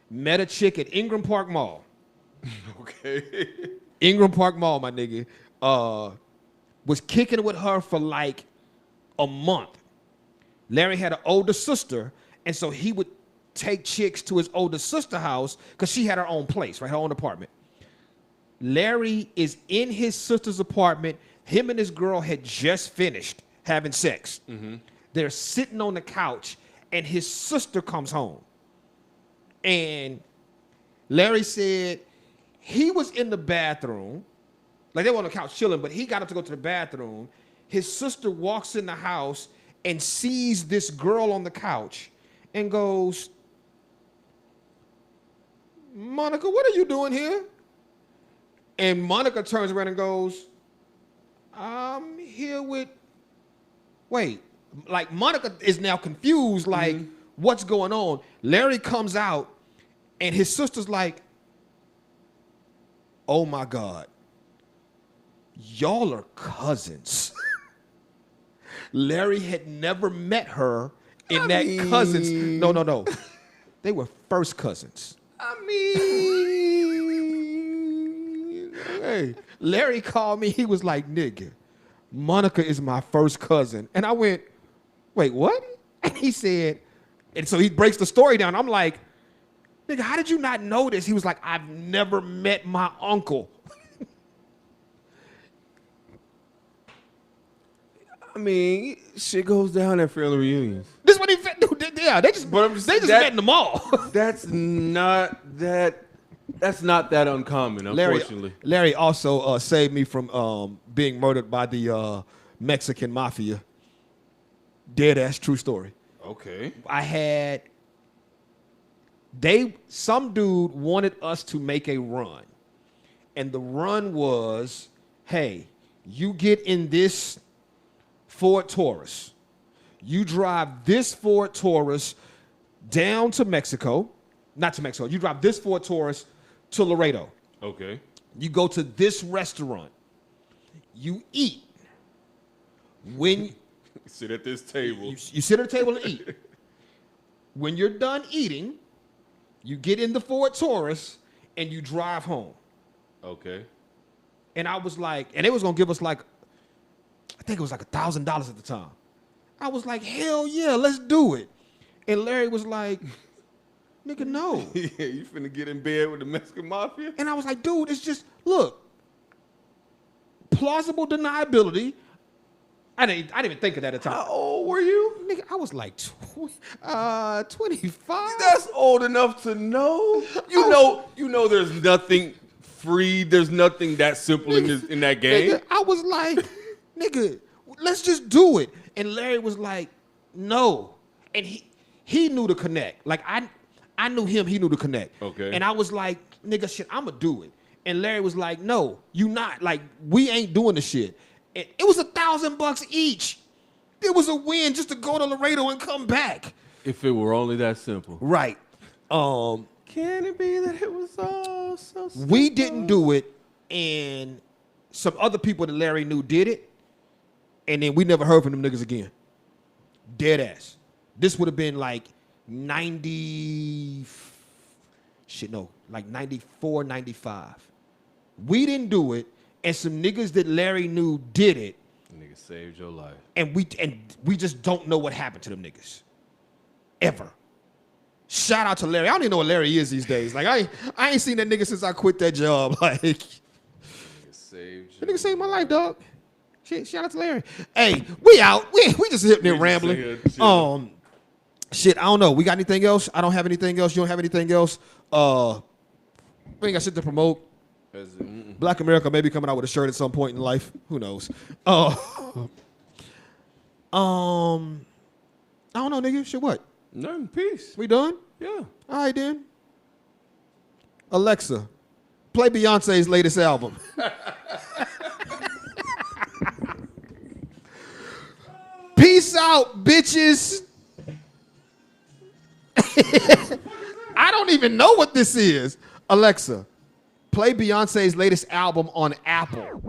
met a chick at Ingram Park Mall. Okay. Ingram Park Mall, my nigga, was kicking it with her for like a month. Larry had an older sister, and so he would take chicks to his older sister's house because she had her own place, right, her own apartment. Larry is in his sister's apartment. Him and his girl had just finished having sex. Mm-hmm. They're sitting on the couch, and his sister comes home. And Larry said he was in the bathroom. Like, they were on the couch chilling, but he got up to go to the bathroom. His sister walks in the house and sees this girl on the couch and goes, Monica, what are you doing here? And Monica turns around and goes, I'm here with, wait. Like, Monica is now confused, like, what's going on? Larry comes out, and his sister's like, oh, my God. Y'all are cousins. Larry had never met her in cousins. No. They were first cousins. Hey, Larry called me. He was like, nigga, Monica is my first cousin. And I went, wait, what? And he said, and so he breaks the story down. I'm like, nigga, how did you not know this? He was like, I've never met my uncle. I mean, shit goes down at family reunions. This is what he do. Yeah, they just met in the mall. That's not that uncommon, unfortunately. Larry also saved me from being murdered by the Mexican mafia. Dead ass true story. Okay. Some dude wanted us to make a run. And the run was, hey, you get in this Ford Taurus. You drive this Ford Taurus down to Mexico. Not to Mexico. You drive this Ford Taurus to Laredo. Okay. You go to this restaurant. You eat. When you sit at this table. You sit at a table and eat. When you're done eating, you get in the Ford Taurus and you drive home. Okay. And I was like, and they was gonna give us like, I think it was like $1,000 at the time. I was like, hell yeah, let's do it. And Larry was like, nigga, no. Yeah, you finna get in bed with the Mexican mafia? And I was like, dude, it's just, look, plausible deniability. I didn't even think of that at the time. How old were you? Nigga, I was like 25. That's old enough to know. You know there's nothing free, there's nothing that simple in that game. Nigga, I was like, nigga, let's just do it. And Larry was like, no. And he knew to connect. Like, I knew him, he knew to connect. Okay. And I was like, nigga, shit, I'ma do it. And Larry was like, no, you not. Like, we ain't doing the shit. And it was $1,000 each. It was a win just to go to Laredo and come back. If it were only that simple. Right. Can it be that it was all so simple? We didn't do it, and some other people that Larry knew did it, and then we never heard from them niggas again. Dead ass. This would have been like 94, 95. We didn't do it, and some niggas that Larry knew did it. Nigga saved your life. And we just don't know what happened to them niggas. Ever. Shout out to Larry. I don't even know what Larry is these days. Like, I ain't seen that nigga since I quit that job. Like, that nigga saved my life, dog. Shit, shout out to Larry. Hey, we out. We just sitting there rambling. Shit, I don't know. We got anything else? I don't have anything else. You don't have anything else? We ain't got shit to promote. Black America may be coming out with a shirt at some point in life. Who knows? I don't know, nigga. Shit, what? Nothing. Peace. We done? Yeah. All right, then. Alexa, play Beyonce's latest album. Peace out, bitches. don't even know what this is. Alexa, play Beyonce's latest album on Apple.